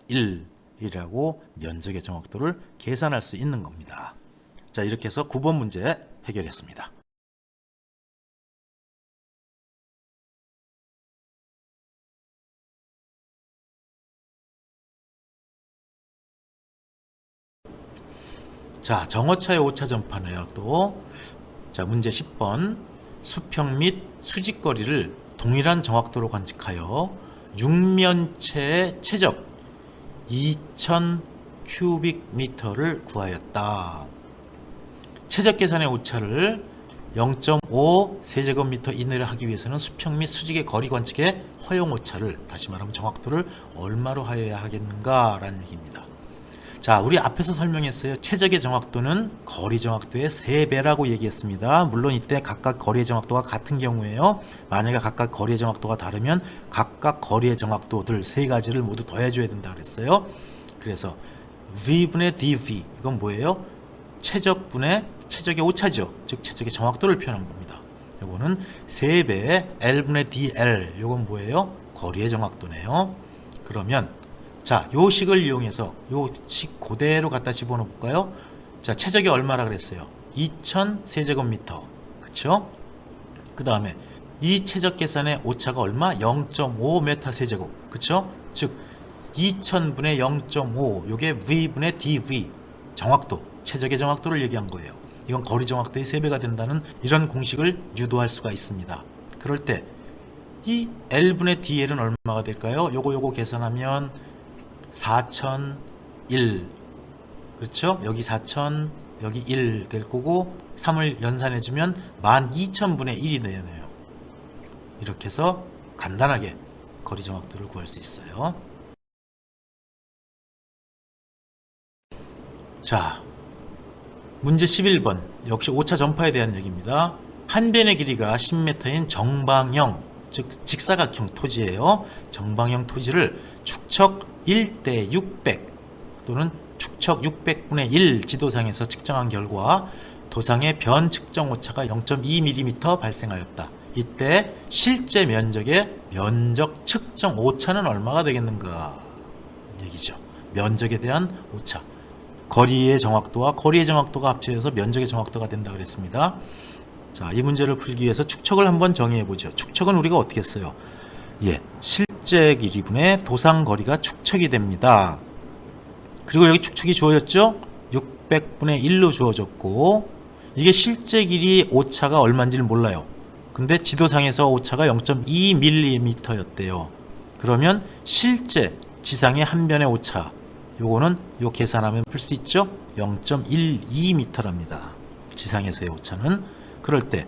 1이라고 면적의 정확도를 계산할 수 있는 겁니다. 자, 이렇게 해서 9번 문제 해결했습니다. 자, 정오차의 오차 전파네요. 또 자, 문제 10번. 수평 및 수직거리를 동일한 정확도로 관측하여 육면체의 최적 2000 큐빅미터를 구하였다. 최적 계산의 오차를 0.5 세제곱미터 이내로 하기 위해서는 수평 및 수직의 거리 관측의 허용 오차를, 다시 말하면 정확도를 얼마로 하여야 하겠는가 라는 얘기입니다. 자, 우리 앞에서 설명했어요. 최적의 정확도는 거리 정확도의 3배라고 얘기했습니다. 물론 이때 각각 거리의 정확도가 같은 경우에요. 만약에 각각 거리의 정확도가 다르면 각각 거리의 정확도들 3가지를 모두 더해줘야 된다 그랬어요. 그래서 V분의 DV, 이건 뭐예요? 최적의 오차죠. 즉 최적의 정확도를 표현한 겁니다. 요거는 3배의 L분의 DL, 요건 뭐예요? 거리의 정확도네요. 그러면 자, 요 식을 이용해서 요 식 그대로 갖다 집어넣어 볼까요? 자, 최적이 얼마라 그랬어요? 2000 세제곱미터. 그쵸? 그 다음에 이 최적 계산의 오차가 얼마? 0.5m 세제곱. 그쵸? 즉 2000분의 0.5, 요게 V분의 DV, 정확도, 최적의 정확도를 얘기한 거예요. 이건 거리 정확도의 3배가 된다는 이런 공식을 유도할 수가 있습니다. 그럴 때 이 L분의 DL은 얼마가 될까요? 요거 계산하면 4001, 그렇죠? 여기 4000, 여기 1 될 거고 3을 연산해주면 12000분의 1이 되네요. 이렇게 해서 간단하게 거리 정확도를 구할 수 있어요. 자, 문제 11번. 역시 오차 전파에 대한 얘기입니다. 한 변의 길이가 10m인 정방형, 즉 직사각형 토지예요. 정방형 토지를 축척 1대 600 또는 축척 600분의 1 지도상에서 측정한 결과 도상의 변 측정 오차가 0.2mm 발생하였다. 이때 실제 면적의 면적 측정 오차는 얼마가 되겠는가 얘기죠. 면적에 대한 오차. 거리의 정확도와 거리의 정확도가 합쳐져서 면적의 정확도가 된다 그랬습니다. 자, 이 문제를 풀기 위해서 축척을 한번 정의해 보죠. 축척은 우리가 어떻게 했어요? 예, 실제 길이분의 도상 거리가 축척이 됩니다. 그리고 여기 축척이 주어졌죠? 600분의 1로 주어졌고, 이게 실제 길이 오차가 얼마인지를 몰라요. 근데 지도상에서 오차가 0.2mm 였대요. 그러면 실제 지상의 한 변의 오차, 요거는 요 계산하면 풀 수 있죠? 0.12m랍니다. 지상에서의 오차는. 그럴 때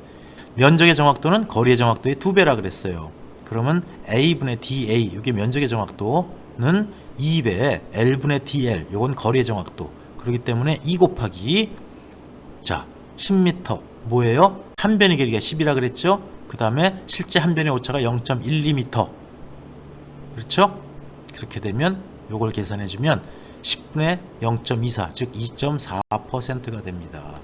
면적의 정확도는 거리의 정확도의 2배라 그랬어요. 그러면 A분의 DA, 이게 면적의 정확도는 2배의 L분의 DL, 요건 거리의 정확도. 그렇기 때문에 2 곱하기 자 10m 뭐예요? 한 변의 길이가 10이라 그랬죠? 그 다음에 실제 한 변의 오차가 0.12m. 그렇죠? 그렇게 되면 요걸 계산해주면 10분의 0.24, 즉 2.4%가 됩니다.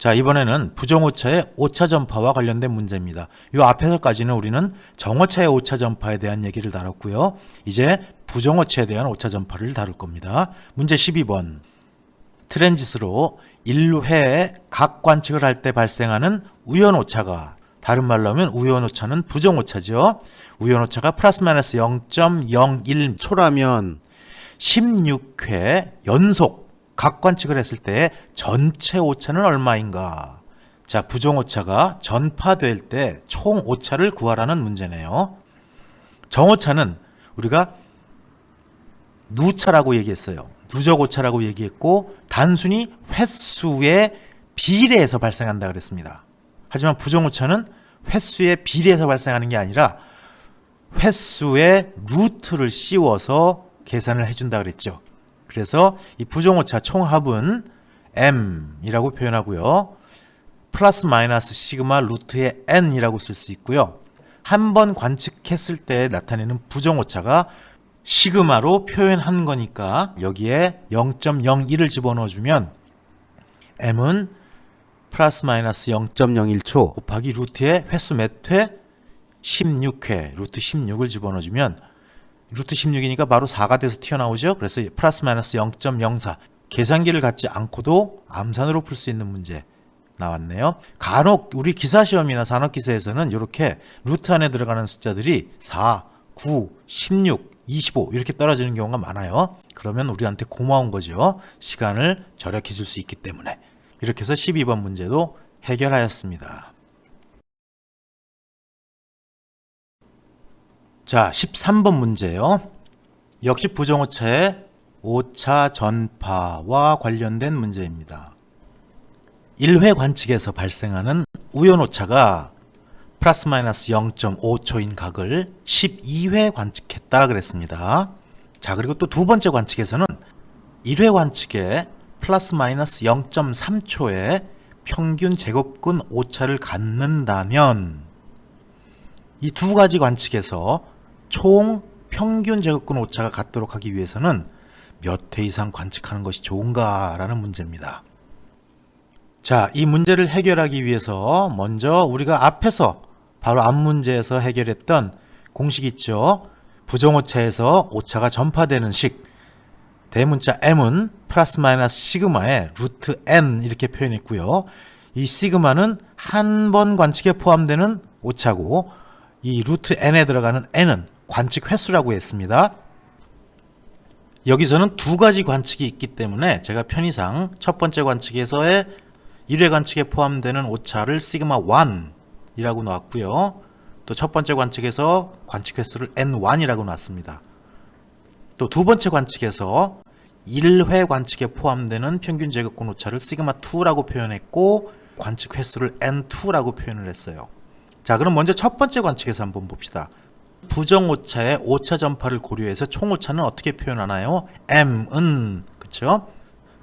자, 이번에는 부정오차의 오차전파와 관련된 문제입니다. 이 앞에서까지는 우리는 정오차의 오차전파에 대한 얘기를 다뤘고요. 이제 부정오차에 대한 오차전파를 다룰 겁니다. 문제 12번. 트랜짓으로 1회에 각 관측을 할 때 발생하는 우연오차가, 다른 말로 하면 우연오차는 부정오차죠. 우연오차가 플러스 마이너스 0.01초라면 16회 연속 각 관측을 했을 때 전체 오차는 얼마인가? 자, 부정오차가 전파될 때 총 오차를 구하라는 문제네요. 정오차는 우리가 누차라고 얘기했어요. 누적오차라고 얘기했고 단순히 횟수에 비례해서 발생한다 그랬습니다. 하지만 부정오차는 횟수에 비례해서 발생하는 게 아니라 횟수에 루트를 씌워서 계산을 해준다 그랬죠. 그래서 이 부정오차 총합은 m이라고 표현하고요. 플러스 마이너스 시그마 루트의 n이라고 쓸 수 있고요. 한 번 관측했을 때 나타내는 부정오차가 시그마로 표현한 거니까 여기에 0.01을 집어넣어주면 m은 플러스 마이너스 0.01초 곱하기 루트의 횟수 몇 회? 16회, 루트 16을 집어넣어주면 루트 16이니까 바로 4가 돼서 튀어나오죠. 그래서 플러스 마이너스 0.04 계산기를 갖지 않고도 암산으로 풀 수 있는 문제 나왔네요. 간혹 우리 기사시험이나 산업기사에서는 이렇게 루트 안에 들어가는 숫자들이 4, 9, 16, 25 이렇게 떨어지는 경우가 많아요. 그러면 우리한테 고마운 거죠. 시간을 절약해 줄 수 있기 때문에. 이렇게 해서 12번 문제도 해결하였습니다. 자, 13번 문제요. 역시 부정오차의 오차 전파와 관련된 문제입니다. 1회 관측에서 발생하는 우연오차가 플러스 마이너스 0.5초인 각을 12회 관측했다 그랬습니다. 자, 그리고 또 두 번째 관측에서는 1회 관측에 플러스 마이너스 0.3초의 평균 제곱근 오차를 갖는다면 이 두 가지 관측에서 총 평균 제곱근 오차가 같도록 하기 위해서는 몇 회 이상 관측하는 것이 좋은가라는 문제입니다. 자, 이 문제를 해결하기 위해서 먼저 우리가 앞에서 바로 앞 문제에서 해결했던 공식 있죠. 부정오차에서 오차가 전파되는 식. 대문자 m은 플러스 마이너스 시그마의 루트 n 이렇게 표현했고요. 이 시그마는 한 번 관측에 포함되는 오차고 이 루트 n에 들어가는 n은 관측 횟수라고 했습니다. 여기서는 두 가지 관측이 있기 때문에 제가 편의상 첫 번째 관측에서의 1회 관측에 포함되는 오차를 시그마 1이라고 놨고요. 또 첫 번째 관측에서 관측 횟수를 n1이라고 놨습니다. 또 두 번째 관측에서 1회 관측에 포함되는 평균 제곱근 오차를 시그마 2라고 표현했고 관측 횟수를 n2라고 표현을 했어요. 자, 그럼 먼저 첫 번째 관측에서 한번 봅시다. 부정오차의 오차 전파를 고려해서 총오차는 어떻게 표현하나요? m은 그쵸?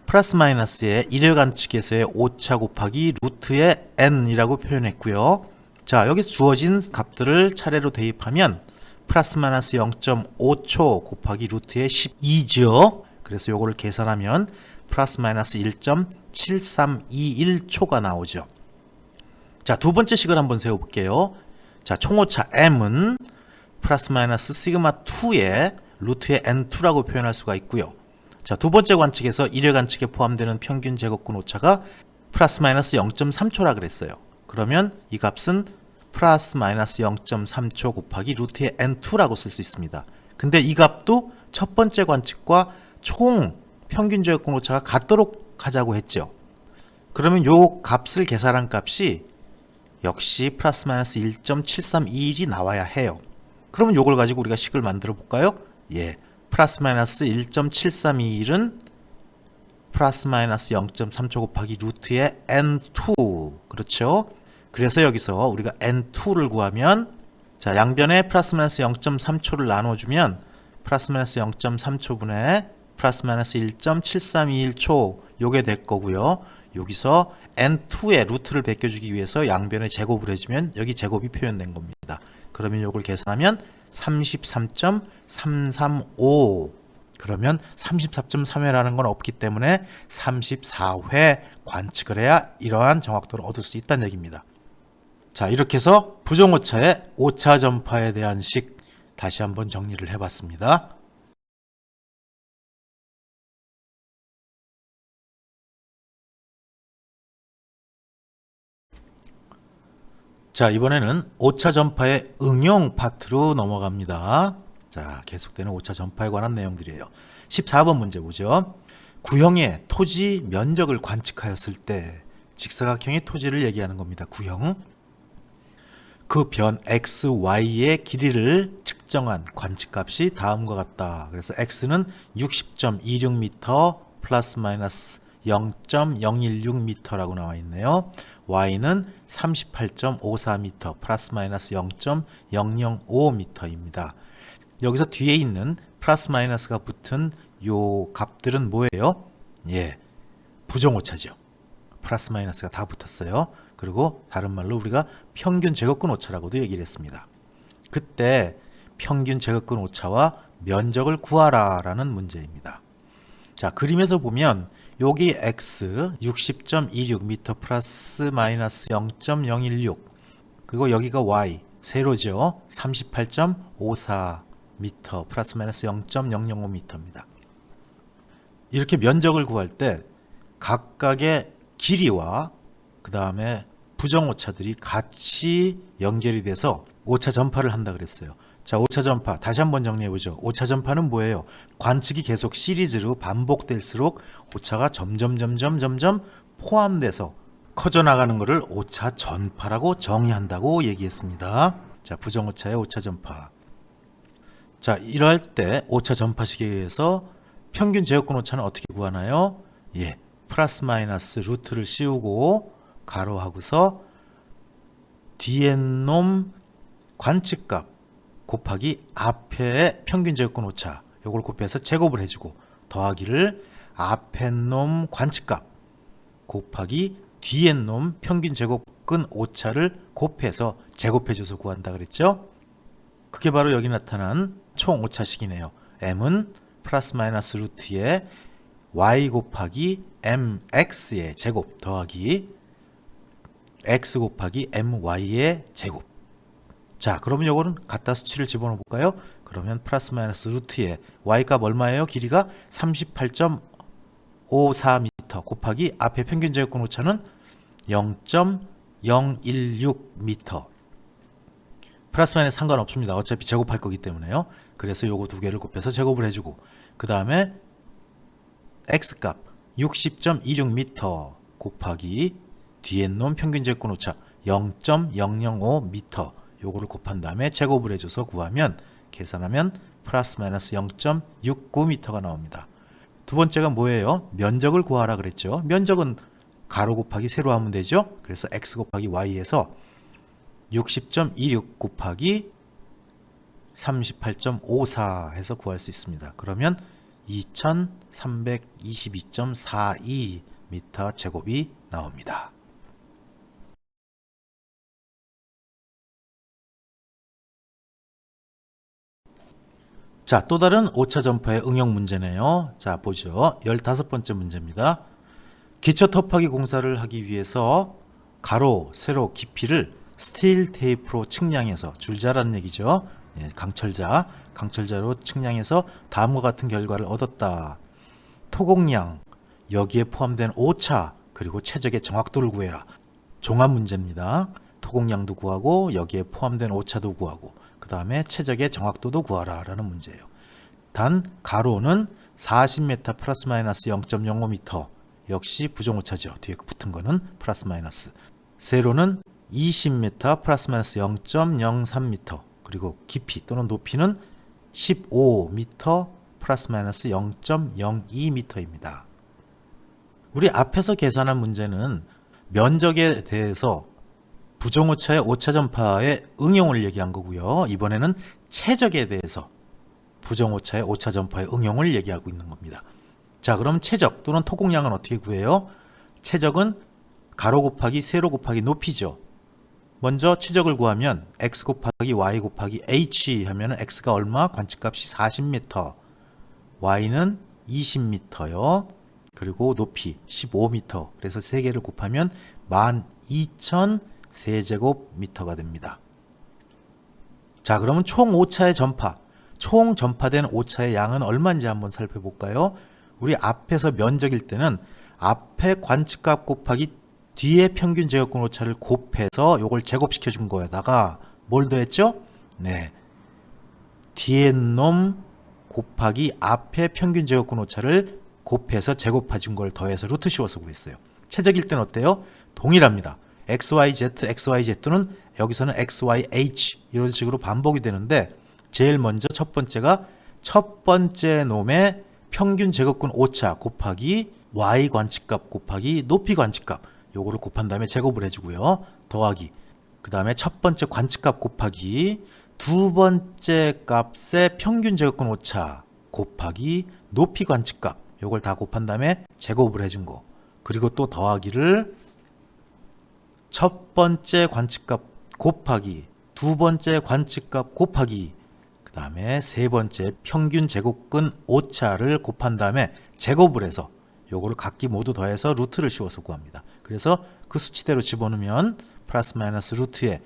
플러스 마이너스의 1회 관측에서의 오차 곱하기 루트의 n이라고 표현했고요. 자, 여기서 주어진 값들을 차례로 대입하면 플러스 마이너스 0.5초 곱하기 루트의 12죠. 그래서 요거를 계산하면 플러스 마이너스 1.7321초가 나오죠. 자, 두 번째 식을 한번 세워볼게요. 자, 총오차 m은 플러스 마이너스 시그마 2의 루트의 n2라고 표현할 수가 있고요. 자, 두 번째 관측에서 1회 관측에 포함되는 평균 제곱근 오차가 플러스 마이너스 0.3초라 그랬어요. 그러면 이 값은 플러스 마이너스 0.3초 곱하기 루트의 n2라고 쓸 수 있습니다. 근데 이 값도 첫 번째 관측과 총 평균 제곱근 오차가 같도록 하자고 했죠. 그러면 요 값을 계산한 값이 역시 플러스 마이너스 1.7321이 나와야 해요. 그러면 요걸 가지고 우리가 식을 만들어 볼까요? 예. 플러스 마이너스 1.7321은 플러스 마이너스 0.3초 곱하기 루트의 n2. 그렇죠? 그래서 여기서 우리가 n2를 구하면 자, 양변에 플러스 마이너스 0.3초를 나눠주면 플러스 마이너스 0.3초분의 플러스 마이너스 1.7321초 요게 될 거고요. 여기서 n2의 루트를 베껴주기 위해서 양변에 제곱을 해주면 여기 제곱이 표현된 겁니다. 그러면 요걸 계산하면 33.335 그러면 34.3회라는 건 없기 때문에 34회 관측을 해야 이러한 정확도를 얻을 수 있다는 얘기입니다. 자, 이렇게 해서 부정오차의 오차 전파에 대한 식 다시 한번 정리를 해봤습니다. 자, 이번에는 오차 전파의 응용 파트로 넘어갑니다. 자, 계속되는 오차 전파에 관한 내용들이에요. 14번 문제 보죠. 구형의 토지 면적을 관측하였을 때 직사각형의 토지를 얘기하는 겁니다. 구형. 그 변 x, y의 길이를 측정한 관측값이 다음과 같다. 그래서 x는 60.26m 플러스 마이너스 0.016m라고 나와 있네요. y는 38.54m 플러스 마이너스 0.005m입니다. 여기서 뒤에 있는 플러스 마이너스가 붙은 요 값들은 뭐예요? 예, 부정오차죠. 플러스 마이너스가 다 붙었어요. 그리고 다른 말로 우리가 평균 제곱근 오차라고도 얘기를 했습니다. 그때 평균 제곱근 오차와 면적을 구하라 라는 문제입니다. 자, 그림에서 보면 여기 x 60.26m 플러스 마이너스 0.016 그리고 여기가 y 세로죠. 38.54m 플러스 마이너스 0.005m입니다. 이렇게 면적을 구할 때 각각의 길이와 그 다음에 부정오차들이 같이 연결이 돼서 오차 전파를 한다 그랬어요. 자, 오차 전파 다시 한번 정리해보죠. 오차 전파는 뭐예요? 관측이 계속 시리즈로 반복될수록 오차가 점점 포함돼서 커져나가는 것을 오차 전파라고 정의한다고 얘기했습니다. 자, 부정오차의 오차 전파. 자, 이럴 때 오차 전파식에 의해서 평균 제곱근 오차는 어떻게 구하나요? 예, 플러스 마이너스 루트를 씌우고 가로하고서 뒤에 놈 관측값 곱하기 앞에 평균 제곱근 오차 요걸 곱해서 제곱을 해주고 더하기를 앞에 놈 관측값 곱하기 뒤에 놈 평균 제곱근 오차를 곱해서 제곱해줘서 구한다 그랬죠? 그게 바로 여기 나타난 총 오차식이네요. m은 플러스 마이너스 루트에 y 곱하기 mx의 제곱 더하기 x 곱하기 my의 제곱. 자, 그러면 요거는 갖다 수치를 집어넣어 볼까요? 그러면 플러스 마이너스 루트에 y값 얼마예요? 길이가 38.54m 곱하기 앞에 평균 제곱근 오차는 0.016m. 플러스 마이너스 상관없습니다. 어차피 제곱할 거기 때문에요. 그래서 요거 두 개를 곱해서 제곱을 해주고 그 다음에 x값 60.26m 곱하기 뒤에 놈 평균 제곱근 오차 0.005m 요거를 곱한 다음에 제곱을 해줘서 구하면 계산하면 플러스 마이너스 0.69m가 나옵니다. 두 번째가 뭐예요? 면적을 구하라 그랬죠. 면적은 가로 곱하기 세로 하면 되죠. 그래서 x 곱하기 y에서 60.26 곱하기 38.54 해서 구할 수 있습니다. 그러면 2322.42m 제곱이 나옵니다. 자, 또 다른 오차 전파의 응용 문제네요. 자, 보죠. 15번째 문제입니다. 기초 터프하기 공사를 하기 위해서 가로, 세로 깊이를 스틸 테이프로 측량해서 줄자라는 얘기죠. 예, 강철자로 측량해서 다음과 같은 결과를 얻었다. 토공량, 여기에 포함된 오차, 그리고 최적의 정확도를 구해라. 종합 문제입니다. 토공량도 구하고 여기에 포함된 오차도 구하고 그 다음에 최적의 정확도도 구하라 라는 문제예요. 단 가로는 40m 플러스 마이너스 0.05m 역시 부정오차죠. 뒤에 붙은 거는 플러스 마이너스. 세로는 20m 플러스 마이너스 0.03m 그리고 깊이 또는 높이는 15m 플러스 마이너스 0.02m입니다. 우리 앞에서 계산한 문제는 면적에 대해서 부정오차의 오차전파의 응용을 얘기한 거고요. 이번에는 최적에 대해서 부정오차의 오차전파의 응용을 얘기하고 있는 겁니다. 자, 그럼 최적 또는 토공량은 어떻게 구해요? 최적은 가로 곱하기 세로 곱하기 높이죠. 먼저 최적을 구하면 x 곱하기 y 곱하기 h 하면 x가 얼마? 관측값이 40m y는 20m요. 그리고 높이 15m. 그래서 세 개를 곱하면 12,000 세제곱미터가 됩니다. 자, 그러면 총 오차의 전파, 총 전파된 오차의 양은 얼마인지 한번 살펴볼까요? 우리 앞에서 면적일 때는 앞에 관측값 곱하기 뒤에 평균 제곱근 오차를 곱해서 요걸 제곱시켜 준 거에다가 뭘 더했죠? 네, 뒤에 놈 곱하기 앞에 평균 제곱근 오차를 곱해서 제곱해 준 걸 더해서 루트 씌워서 구했어요. 최적일 때는 어때요? 동일합니다. XYZ, XYZ는 여기서는 XYH 이런 식으로 반복이 되는데 제일 먼저 첫 번째가 첫 번째 놈의 평균 제곱근 오차 곱하기 Y 관측값 곱하기 높이 관측값 요거를 곱한 다음에 제곱을 해주고요. 더하기 그 다음에 첫 번째 관측값 곱하기 두 번째 값의 평균 제곱근 오차 곱하기 높이 관측값 요걸 다 곱한 다음에 제곱을 해준 거 그리고 또 더하기를 첫 번째 관측값 곱하기 두 번째 관측값 곱하기 그 다음에 세 번째 평균 제곱근 오차를 곱한 다음에 제곱을 해서 요거를 각기 모두 더해서 루트를 씌워서 구합니다. 그래서 그 수치대로 집어넣으면 플러스 마이너스 루트에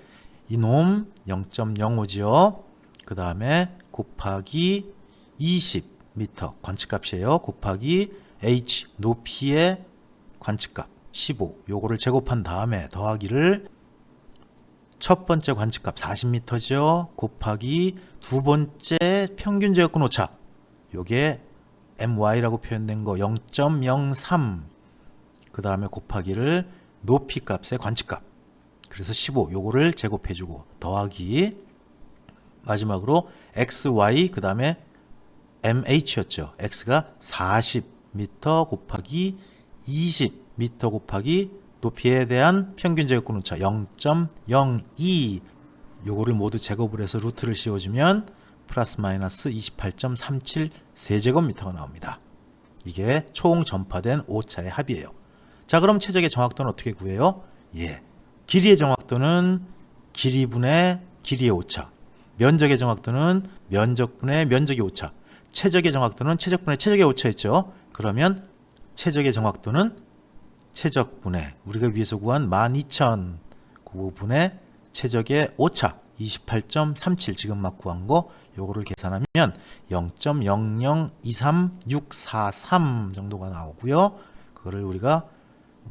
이놈 0.05죠. 그 다음에 곱하기 20m 관측값이에요. 곱하기 h 높이의 관측값 15 요거를 제곱한 다음에 더하기를 첫 번째 관측값 40m죠. 곱하기 두 번째 평균 제곱근 오차 요게 my라고 표현된 거 0.03 그 다음에 곱하기를 높이 값의 관측값 그래서 15 요거를 제곱해주고 더하기 마지막으로 xy 그 다음에 mh였죠. x가 40m 곱하기 20m 곱하기 높이에 대한 평균 제곱근 오차 0.02 요거를 모두 제곱을 해서 루트를 씌워주면 플러스 마이너스 28.37 세제곱미터가 나옵니다. 이게 총 전파된 오차의 합이에요. 자, 그럼 최적의 정확도는 어떻게 구해요? 예, 길이의 정확도는 길이분의 길이의 오차, 면적의 정확도는 면적분의 면적의 오차, 최적의 정확도는 최적분의 최적의 오차였죠. 그러면 최적의 정확도는 최적분의 우리가 위에서 구한 12,000 그분의 최적의 오차 28.37 지금 막 구한 거 요거를 계산하면 0.0023643 정도가 나오고요. 그거를 우리가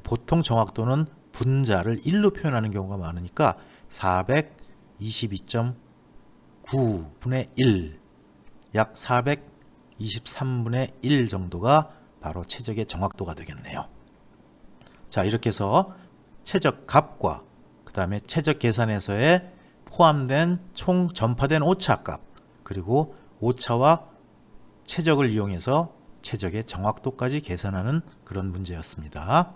보통 정확도는 분자를 1로 표현하는 경우가 많으니까 422.9분의 1 약 423분의 1 정도가 바로 최적의 정확도가 되겠네요. 자, 이렇게 해서 최적 값과 그 다음에 최적 계산에서의 포함된 총 전파된 오차값 그리고 오차와 최적을 이용해서 최적의 정확도까지 계산하는 그런 문제였습니다.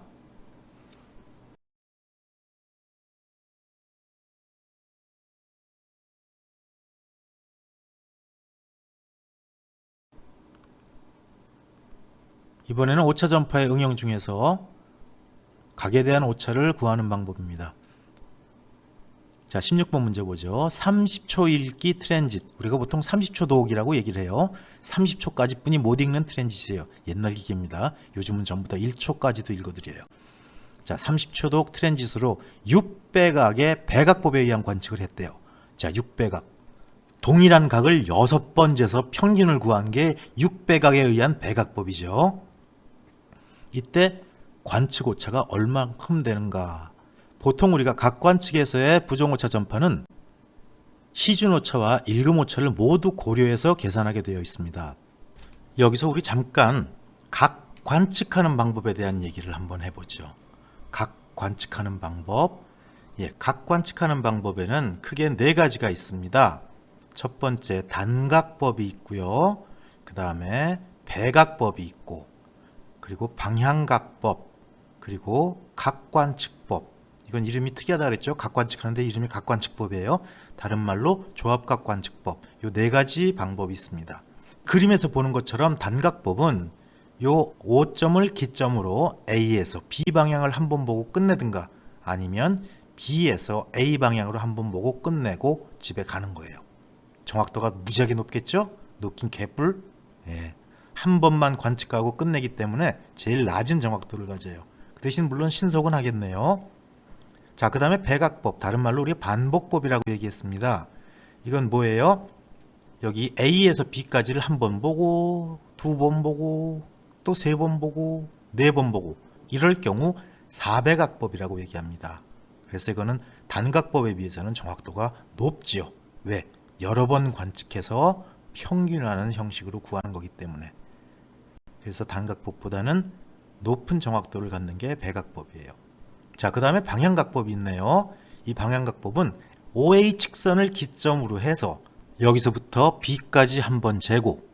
이번에는 오차 전파의 응용 중에서 각에 대한 오차를 구하는 방법입니다. 자, 16번 문제 보죠. 30초 읽기 트랜짓. 우리가 보통 30초 도옥이라고 얘기를 해요. 30초까지 뿐이 못 읽는 트랜짓이에요. 옛날 기계입니다. 요즘은 전부 다 1초까지도 읽어드려요. 자, 30초 도옥 트랜짓으로 6배각의 배각법에 의한 관측을 했대요. 자, 6배각. 동일한 각을 6번 재서 평균을 구한 게 6배각에 의한 배각법이죠. 이때 관측 오차가 얼만큼 되는가? 보통 우리가 각 관측에서의 부정오차 전파는 시준오차와 일금오차를 모두 고려해서 계산하게 되어 있습니다. 여기서 우리 잠깐 각 관측하는 방법에 대한 얘기를 한번 해보죠. 각 관측하는 방법. 예, 각 관측하는 방법에는 크게 4가지가 있습니다. 첫 번째 단각법이 있고요. 그 다음에 배각법이 있고 그리고 방향각법 그리고 각관측법. 이건 이름이 특이하다 그랬죠. 각관측하는데 이름이 각관측법이에요. 다른 말로 조합각관측법. 요 4가지 방법이 있습니다. 그림에서 보는 것처럼 단각법은 요 5점을 기점으로 A에서 B 방향을 한번 보고 끝내든가 아니면 B에서 A 방향으로 한번 보고 끝내고 집에 가는 거예요. 정확도가 무지하게 높겠죠? 높긴 개뿔. 예. 한 번만 관측하고 끝내기 때문에 제일 낮은 정확도를 가져요. 그 대신 물론 신속은 하겠네요. 자, 그 다음에 백악법, 다른 말로 우리가 반복법이라고 얘기했습니다. 이건 뭐예요? 여기 A에서 B까지를 한 번 보고, 두 번 보고, 또 세 번 보고, 네 번 보고, 이럴 경우 사백악법이라고 얘기합니다. 그래서 이거는 단각법에 비해서는 정확도가 높지요. 왜? 여러 번 관측해서 평균화하는 형식으로 구하는 거기 때문에. 그래서 단각법보다는 높은 정확도를 갖는 게 백악법이에요. 자, 그 다음에 방향각법이 있네요. 이 방향각법은 OA 측선을 기점으로 해서 여기서부터 B까지 한 번 재고,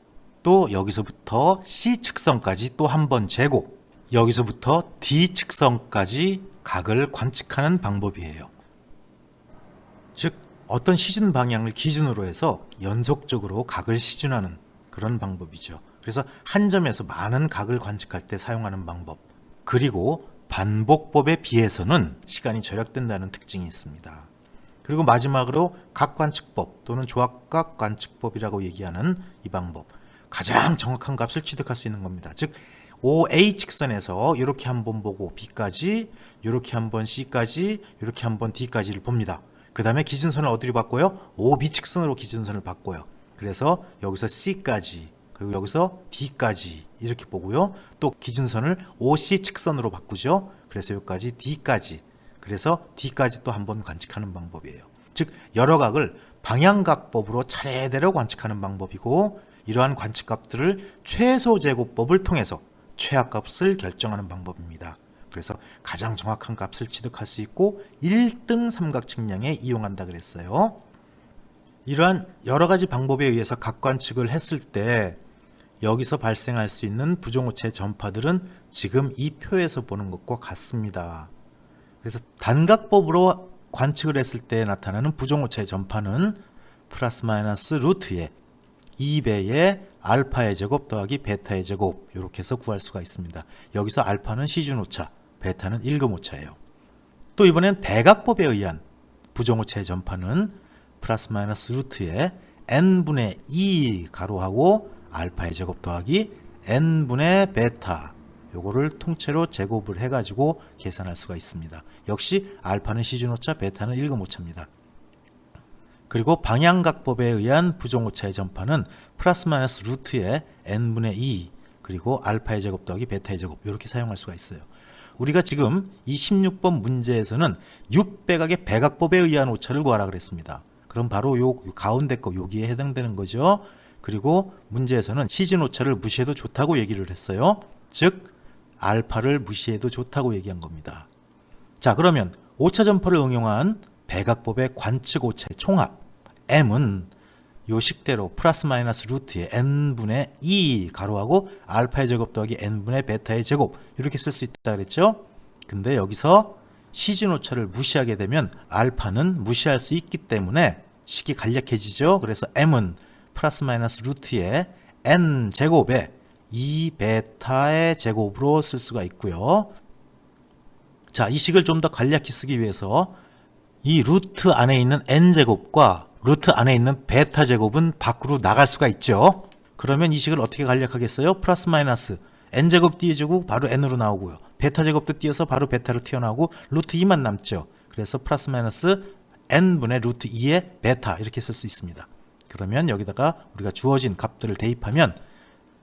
또 여기서부터 C 측선까지 또 한 번 재고, 여기서부터 D 측선까지 각을 관측하는 방법이에요. 즉 어떤 시준 방향을 기준으로 해서 연속적으로 각을 시준하는 그런 방법이죠. 그래서 한 점에서 많은 각을 관측할 때 사용하는 방법. 그리고 반복법에 비해서는 시간이 절약된다는 특징이 있습니다. 그리고 마지막으로 각관측법 또는 조합각 관측법이라고 얘기하는 이 방법. 가장 정확한 값을 취득할 수 있는 겁니다. 즉 OA 직선에서 이렇게 한번 보고 B까지, 이렇게 한번 C까지, 이렇게 한번 D까지를 봅니다. 그 다음에 기준선을 어디로 바꿔요? OB 직선으로 기준선을 바꿔요. 그래서 여기서 C까지, 그리고 여기서 D까지 이렇게 보고요. 또 기준선을 OC 직선으로 바꾸죠. 그래서 여기까지 D까지, 그래서 D까지 또 한번 관측하는 방법이에요. 즉 여러 각을 방향각법으로 차례대로 관측하는 방법이고, 이러한 관측값들을 최소제곱법을 통해서 최하값을 결정하는 방법입니다. 그래서 가장 정확한 값을 취득할 수 있고 1등 삼각 측량에 이용한다 그랬어요. 이러한 여러 가지 방법에 의해서 각 관측을 했을 때 여기서 발생할 수 있는 부정오차의 전파들은 지금 이 표에서 보는 것과 같습니다. 그래서 단각법으로 관측을 했을 때 나타나는 부정오차의 전파는 플러스 마이너스 루트의 2배의 알파의 제곱 더하기 베타의 제곱, 이렇게 해서 구할 수가 있습니다. 여기서 알파는 시준오차, 베타는 1금 오차예요. 또 이번엔 백악법에 의한 부정오차의 전파는 플러스 마이너스 루트의 n분의 2 가로하고 알파의 제곱 더하기 n분의 베타, 요거를 통째로 제곱을 해가지고 계산할 수가 있습니다. 역시 알파는 시준오차, 베타는 1금 오차입니다. 그리고 방향각법에 의한 부정오차의 전파는 플러스 마이너스 루트의 n분의 2 그리고 알파의 제곱 더하기 베타의 제곱, 이렇게 사용할 수가 있어요. 우리가 지금 이 16번 문제에서는 6백악의 백악법에 의한 오차를 구하라 그랬습니다. 그럼 바로 요 가운데 거 여기에 해당되는 거죠. 그리고 문제에서는 시즌 오차를 무시해도 좋다고 얘기를 했어요. 즉 알파를 무시해도 좋다고 얘기한 겁니다. 자, 그러면 오차 전파를 응용한 백악법의 관측 오차의 총합 M은 요 식대로 플러스 마이너스 루트의 n분의 2 가로하고 알파의 제곱 더하기 n분의 베타의 제곱, 이렇게 쓸 수 있다 그랬죠. 근데 여기서 시즌 오차를 무시하게 되면 알파는 무시할 수 있기 때문에 식이 간략해지죠. 그래서 M은 플러스 마이너스 루트의 n 제곱에 2 베타의 제곱으로 쓸 수가 있고요. 자, 이 식을 좀 더 간략히 쓰기 위해서 이 루트 안에 있는 n제곱과 루트 안에 있는 베타 제곱은 밖으로 나갈 수가 있죠. 그러면 이 식을 어떻게 간략하겠어요? 플러스 마이너스 n제곱 띄워주고 바로 n으로 나오고요. 베타 제곱도 띄어서 바로 베타로 튀어나오고 루트 2만 남죠. 그래서 플러스 마이너스 n분의 루트 2의 베타, 이렇게 쓸 수 있습니다. 그러면 여기다가 우리가 주어진 값들을 대입하면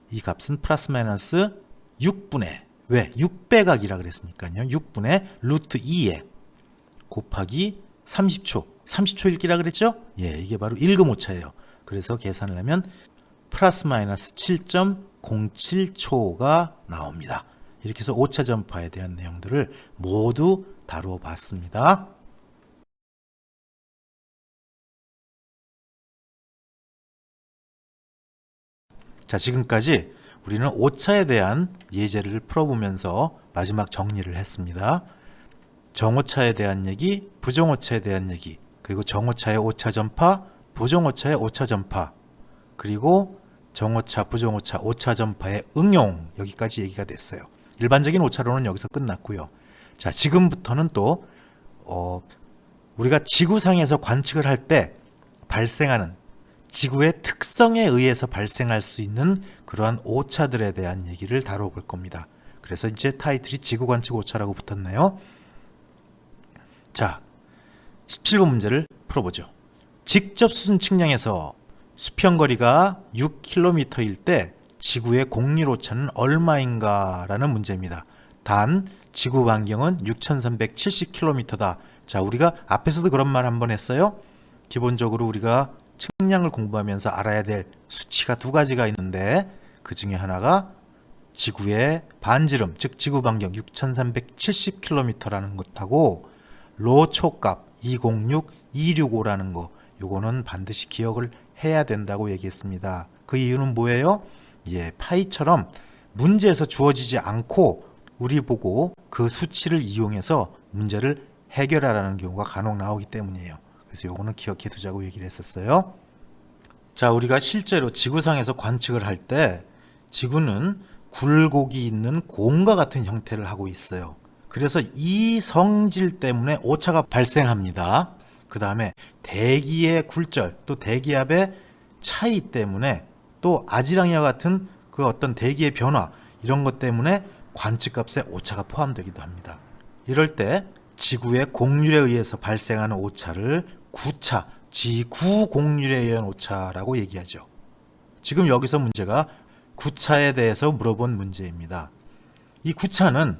이 값은 플러스 마이너스 6분의, 왜? 6백악이라 그랬으니까요. 6분의 루트 2에 곱하기 30초 읽기라 그랬죠? 예, 이게 바로 1금 오차예요. 그래서 계산을 하면 플러스 마이너스 7.07초가 나옵니다. 이렇게 해서 오차 전파에 대한 내용들을 모두 다루어 봤습니다. 자, 지금까지 우리는 오차에 대한 예제를 풀어보면서 마지막 정리를 했습니다. 정오차에 대한 얘기, 부정오차에 대한 얘기, 그리고 정오차의 오차 전파, 부정오차의 오차 전파, 그리고 정오차, 부정오차, 오차 전파의 응용, 여기까지 얘기가 됐어요. 일반적인 오차론은 여기서 끝났고요. 자, 지금부터는 또 우리가 지구상에서 관측을 할 때 발생하는 지구의 특성에 의해서 발생할 수 있는 그러한 오차들에 대한 얘기를 다뤄볼 겁니다. 그래서 이제 타이틀이 지구 관측 오차라고 붙었네요. 자, 17번 문제를 풀어보죠. 직접 수준 측량에서 수평거리가 6km일 때 지구의 공률 오차는 얼마인가 라는 문제입니다. 단 지구 반경은 6370km다. 자, 우리가 앞에서도 그런 말 한번 했어요. 기본적으로 우리가 측량을 공부하면서 알아야 될 수치가 두 가지가 있는데 그 중에 하나가 지구의 반지름, 즉 지구 반경 6370km라는 것하고 로 초값 206265라는 거, 요거는 반드시 기억을 해야 된다고 얘기했습니다. 그 이유는 뭐예요? 예, 파이처럼 문제에서 주어지지 않고 우리 보고 그 수치를 이용해서 문제를 해결하라는 경우가 간혹 나오기 때문이에요. 그래서 요거는 기억해 두자고 얘기를 했었어요. 자, 우리가 실제로 지구상에서 관측을 할 때 지구는 굴곡이 있는 공과 같은 형태를 하고 있어요. 그래서 이 성질 때문에 오차가 발생합니다. 그 다음에 대기의 굴절, 또 대기압의 차이 때문에, 또 아지랑이와 같은 그 어떤 대기의 변화, 이런 것 때문에 관측값에 오차가 포함되기도 합니다. 이럴 때 지구의 공률에 의해서 발생하는 오차를 구차, 지구 공률에 의한 오차라고 얘기하죠. 지금 여기서 문제가 구차에 대해서 물어본 문제입니다. 이 구차는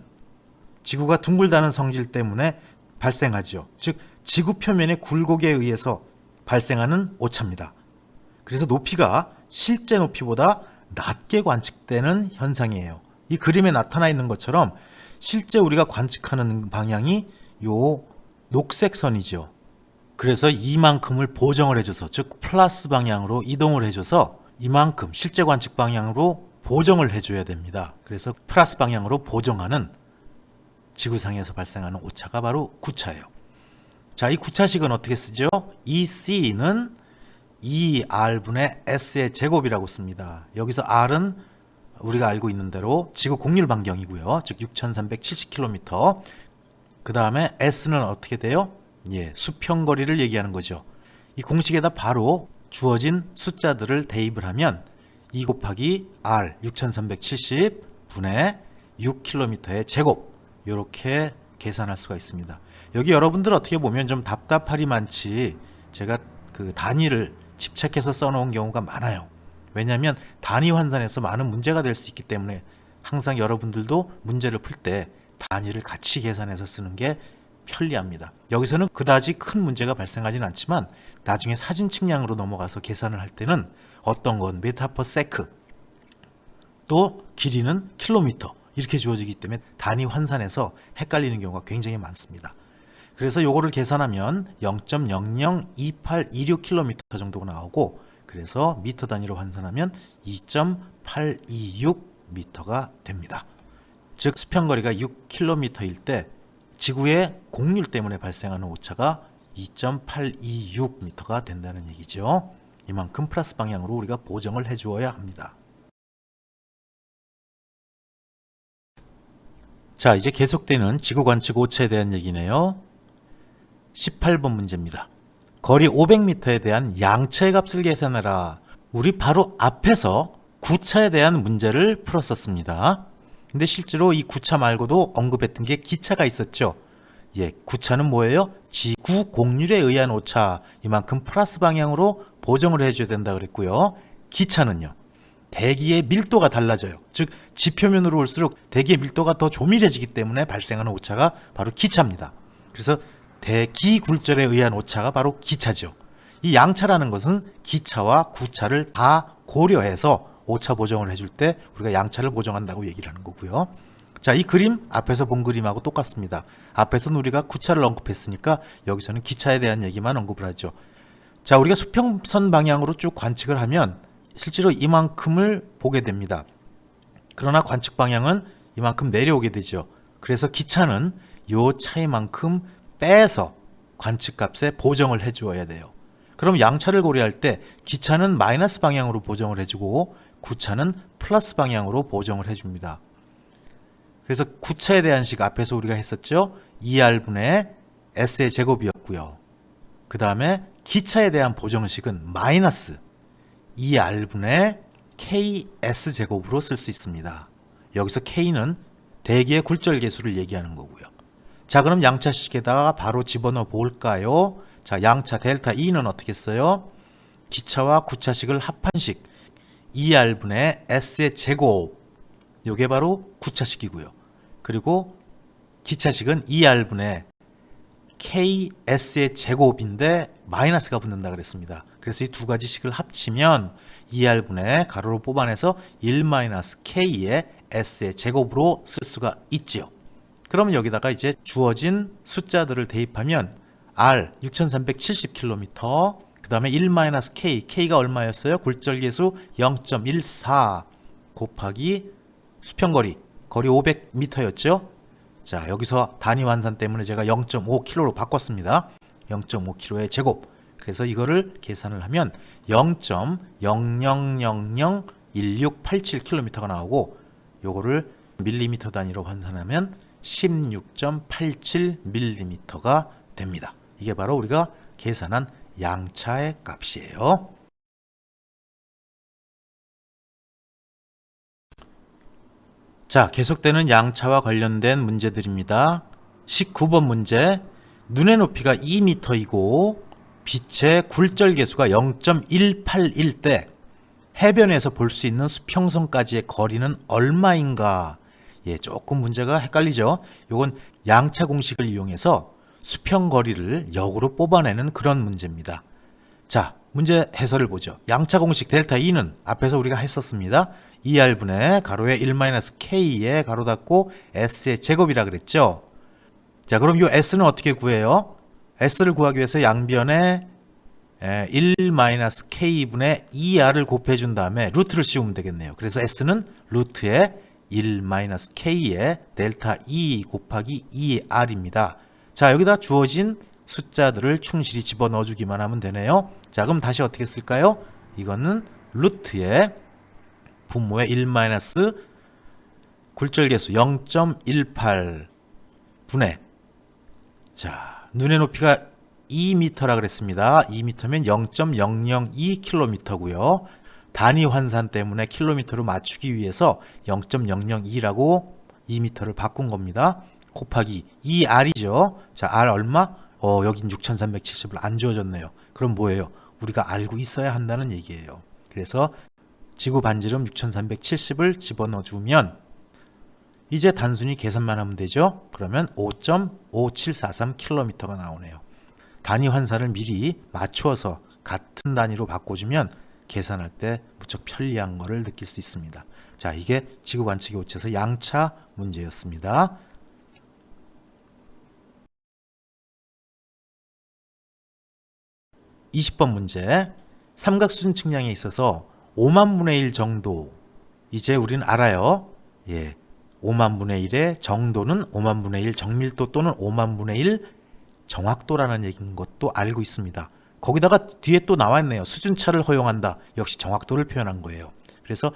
지구가 둥글다는 성질 때문에 발생하죠. 즉 지구 표면의 굴곡에 의해서 발생하는 오차입니다. 그래서 높이가 실제 높이보다 낮게 관측되는 현상이에요. 이 그림에 나타나 있는 것처럼 실제 우리가 관측하는 방향이 요 녹색 선이죠. 그래서 이만큼을 보정을 해줘서, 즉 플러스 방향으로 이동을 해줘서 이만큼 실제 관측 방향으로 보정을 해줘야 됩니다. 그래서 플러스 방향으로 보정하는 지구상에서 발생하는 오차가 바로 구차예요. 자, 이 구차식은 어떻게 쓰죠? 이 C는 2R분의 S의 제곱이라고 씁니다. 여기서 R은 우리가 알고 있는 대로 지구 공률 반경이고요. 즉 6370km. 그 다음에 S는 어떻게 돼요? 예, 수평거리를 얘기하는 거죠. 이 공식에다 바로 주어진 숫자들을 대입을 하면 2 곱하기 R 6370 분의 6km의 제곱, 이렇게 계산할 수가 있습니다. 여기 여러분들 어떻게 보면 좀 답답하리 많지 제가 그 단위를 집착해서 써놓은 경우가 많아요. 왜냐하면 단위 환산에서 많은 문제가 될 수 있기 때문에 항상 여러분들도 문제를 풀 때 단위를 같이 계산해서 쓰는 게 편리합니다. 여기서는 그다지 큰 문제가 발생하지는 않지만 나중에 사진 측량으로 넘어가서 계산을 할 때는 어떤 건 메타 퍼 세크, 또 길이는 킬로미터 이렇게 주어지기 때문에 단위 환산에서 헷갈리는 경우가 굉장히 많습니다. 그래서 요거를 계산하면 0.002826km 정도가 나오고, 그래서 미터 단위로 환산하면 2.826m가 됩니다. 즉 수평거리가 6km일 때 지구의 공률 때문에 발생하는 오차가 2.826m가 된다는 얘기죠. 이만큼 플러스 방향으로 우리가 보정을 해 주어야 합니다. 자, 이제 계속되는 지구 관측 오차에 대한 얘기네요. 18번 문제입니다. 거리 500m에 대한 양차의 값을 계산해라. 우리 바로 앞에서 구차에 대한 문제를 풀었었습니다. 근데 실제로 이 구차 말고도 언급했던 게 기차가 있었죠. 예, 구차는 뭐예요? 지구 공률에 의한 오차, 이만큼 플러스 방향으로 보정을 해줘야 된다 그랬고요. 기차는요, 대기의 밀도가 달라져요. 즉 지표면으로 올수록 대기의 밀도가 더 조밀해지기 때문에 발생하는 오차가 바로 기차입니다. 그래서 대기 굴절에 의한 오차가 바로 기차죠. 이 양차라는 것은 기차와 구차를 다 고려해서 오차 보정을 해줄 때 우리가 양차를 보정한다고 얘기를 하는 거고요. 자, 이 그림 앞에서 본 그림하고 똑같습니다. 앞에서는 우리가 구차를 언급했으니까 여기서는 기차에 대한 얘기만 언급을 하죠. 자, 우리가 수평선 방향으로 쭉 관측을 하면 실제로 이만큼을 보게 됩니다. 그러나 관측 방향은 이만큼 내려오게 되죠. 그래서 기차는 요 차이만큼 빼서 관측값에 보정을 해 주어야 돼요. 그럼 양차를 고려할 때 기차는 마이너스 방향으로 보정을 해주고 구차는 플러스 방향으로 보정을 해줍니다. 그래서 구차에 대한 식 앞에서 우리가 했었죠. 2R분의 S의 제곱이었고요. 그 다음에 기차에 대한 보정식은 마이너스 2R분의 KS 제곱으로 쓸 수 있습니다. 여기서 K는 대기의 굴절계수를 얘기하는 거고요. 자, 그럼 양차식에다가 바로 집어넣어 볼까요? 자, 양차 델타 E는 어떻게 써요? 기차와 구차식을 합한 식 2R분의 S의 제곱, 요게 바로 구차식이고요. 그리고 기차식은 2R분의 KS의 제곱인데 마이너스가 붙는다 그랬습니다. 그래서 이 두 가지 식을 합치면 2R분의 가로로 뽑아내서 1-K의 S의 제곱으로 쓸 수가 있지요. 그럼 여기다가 이제 주어진 숫자들을 대입하면 R 6370km, 그 다음에 1-K, K가 얼마였어요? 굴절계수 0.14 곱하기 수평거리, 거리 500m였죠? 자, 여기서 단위 환산 때문에 제가 0.5km로 바꿨습니다. 0.5km의 제곱. 그래서 이거를 계산을 하면 0.00001687km가 나오고, 요거를 밀리미터 단위로 환산하면 16.87mm가 됩니다. 이게 바로 우리가 계산한 양차의 값이에요. 자, 계속되는 양차와 관련된 문제들입니다. 19번 문제. 눈의 높이가 2m이고 빛의 굴절 계수가 0.181 때 해변에서 볼 수 있는 수평선까지의 거리는 얼마인가? 예, 조금 문제가 헷갈리죠. 요건 양차 공식을 이용해서 수평거리를 역으로 뽑아내는 그런 문제입니다. 자, 문제 해설을 보죠. 양차 공식 델타 E는 앞에서 우리가 했었습니다. 2R분의 가로에 1-K에 가로 닫고 S의 제곱이라 그랬죠. 자, 그럼 이 S는 어떻게 구해요? S를 구하기 위해서 양변에 1-K분의 2R을 곱해준 다음에 루트를 씌우면 되겠네요. 그래서 S는 루트에 1-K의 델타 E 곱하기 2R입니다. 자, 여기다 주어진 숫자들을 충실히 집어넣어주기만 하면 되네요. 자, 그럼 다시 어떻게 쓸까요? 이거는 루트에 분모의 1 굴절계수 0.18 분의, 자, 눈의 높이가 2m라 그랬습니다. 2m면 0.002km고요. 단위 환산 때문에 킬로미터로 맞추기 위해서 0.002라고 2m를 바꾼 겁니다. 곱하기 2R이죠. 자, R 얼마? 여긴 6370을 안 주어졌네요. 그럼 뭐예요? 우리가 알고 있어야 한다는 얘기예요. 그래서 지구 반지름 6370을 집어넣어 주면 이제 단순히 계산만 하면 되죠. 그러면 5.5743km가 나오네요. 단위 환산을 미리 맞추어서 같은 단위로 바꿔주면 계산할 때 무척 편리한 것을 느낄 수 있습니다. 자, 이게 지구 관측의 오차에서 양차 문제였습니다. (20번) 문제. 삼각수준 측량에 있어서 5만 분의 1 정도, 이제 우리는 알아요. 예, 5만 분의 1의 정도는 5만 분의 1 정밀도 또는 5만 분의 1 정확도라는 얘기인 것도 알고 있습니다. 거기다가 뒤에 또 나와 있네요. 수준차를 허용한다. 역시 정확도를 표현한 거예요. 그래서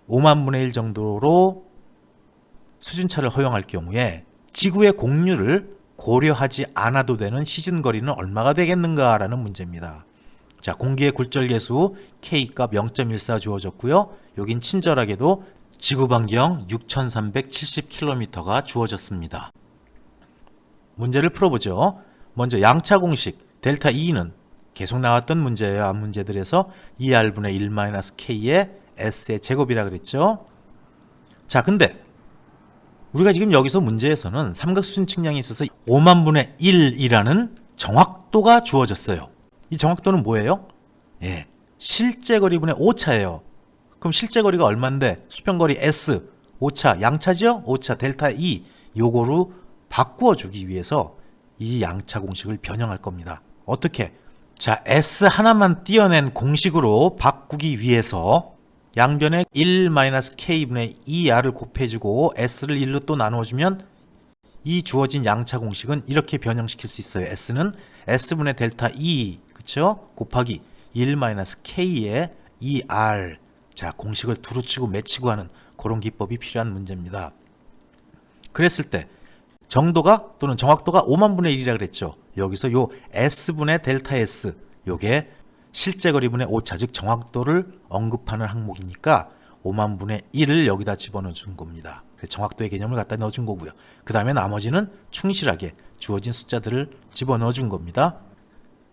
5만 분의 1 정도로 수준차를 허용할 경우에 지구의 공류를 고려하지 않아도 되는 시즌거리는 얼마가 되겠는가라는 문제입니다. 자, 공기의 굴절계수 K값 0.14 주어졌고요. 여긴 친절하게도 지구 반경 6370km가 주어졌습니다. 문제를 풀어보죠. 먼저 양차 공식 델타 E는 계속 나왔던 문제예요. 앞 문제들에서 2R분의 1-K의 S의 제곱이라 그랬죠. 자, 근데 우리가 지금 여기서 문제에서는 삼각수준 측량에 있어서 5만 분의 1이라는 정확도가 주어졌어요. 이 정확도는 뭐예요? 예, 실제 거리분의 오차예요. 그럼 실제 거리가 얼마인데 수평거리 S, 오차, 양차죠? 오차 델타 E, 요거로 바꾸어주기 위해서 이 양차 공식을 변형할 겁니다. 어떻게? 자, S 하나만 띄어낸 공식으로 바꾸기 위해서 양변에 1-K분의 2R을 곱해주고 S를 1로 또 나눠주면 이 주어진 양차 공식은 이렇게 변형시킬 수 있어요. S는 S분의 델타 E, 그쵸? 곱하기 1-K의 2R. 자, 공식을 두루치고 맺히고 하는 그런 기법이 필요한 문제입니다. 그랬을 때 정도가 또는 정확도가 5만 분의 1이라 그랬죠. 여기서 요 S분의 델타 S, 요게 실제 거리분의 오차, 즉 정확도를 언급하는 항목이니까 5만 분의 1을 여기다 집어넣어 준 겁니다. 정확도의 개념을 갖다 넣어준 거고요. 그 다음에 나머지는 충실하게 주어진 숫자들을 집어넣어 준 겁니다.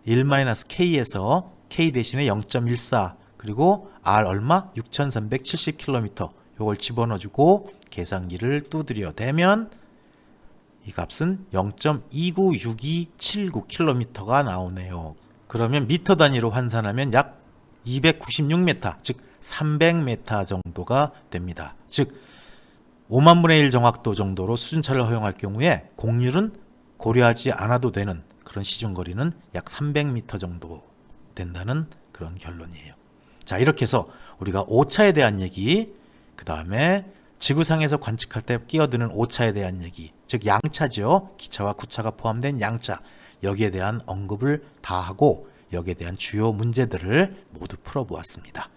1-K에서 K 대신에 0.14 그리고 R 얼마? 6370km 이걸 집어넣어 주고 계산기를 두드려 대면 이 값은 0.296279km가 나오네요. 그러면 미터 단위로 환산하면 약 296m, 즉 300m 정도가 됩니다. 즉 5만 분의 1 정확도 정도로 수준차를 허용할 경우에 공률은 고려하지 않아도 되는 그런 시중거리는 약 300m 정도 된다는 그런 결론이에요. 자, 이렇게 해서 우리가 오차에 대한 얘기, 그 다음에 지구상에서 관측할 때 끼어드는 오차에 대한 얘기, 즉 양차죠. 기차와 구차가 포함된 양차, 여기에 대한 언급을 다 하고 여기에 대한 주요 문제들을 모두 풀어보았습니다.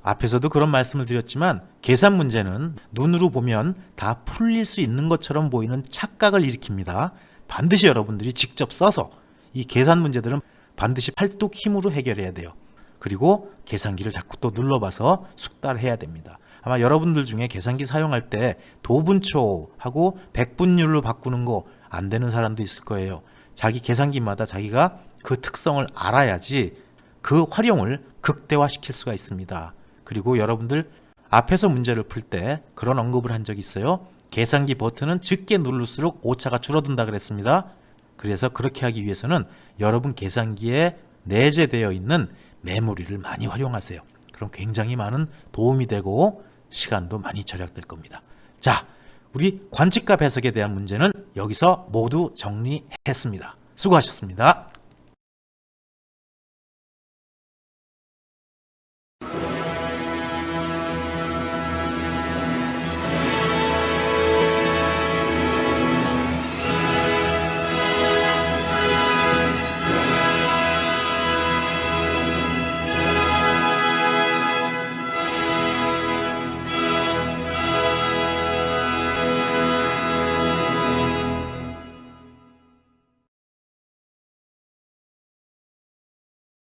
앞에서도 그런 말씀을 드렸지만 계산 문제는 눈으로 보면 다 풀릴 수 있는 것처럼 보이는 착각을 일으킵니다. 반드시 여러분들이 직접 써서 이 계산 문제들은 반드시 팔뚝 힘으로 해결해야 돼요. 그리고 계산기를 자꾸 또 눌러봐서 숙달해야 됩니다. 아마 여러분들 중에 계산기 사용할 때 도분초하고 백분율로 바꾸는 거 안 되는 사람도 있을 거예요. 자기 계산기마다 자기가 그 특성을 알아야지 그 활용을 극대화시킬 수가 있습니다. 그리고 여러분들 앞에서 문제를 풀 때 그런 언급을 한 적이 있어요. 계산기 버튼은 적게 누를수록 오차가 줄어든다 그랬습니다. 그래서 그렇게 하기 위해서는 여러분 계산기에 내재되어 있는 메모리를 많이 활용하세요. 그럼 굉장히 많은 도움이 되고 시간도 많이 절약될 겁니다. 자, 우리 관측값 해석에 대한 문제는 여기서 모두 정리했습니다. 수고하셨습니다.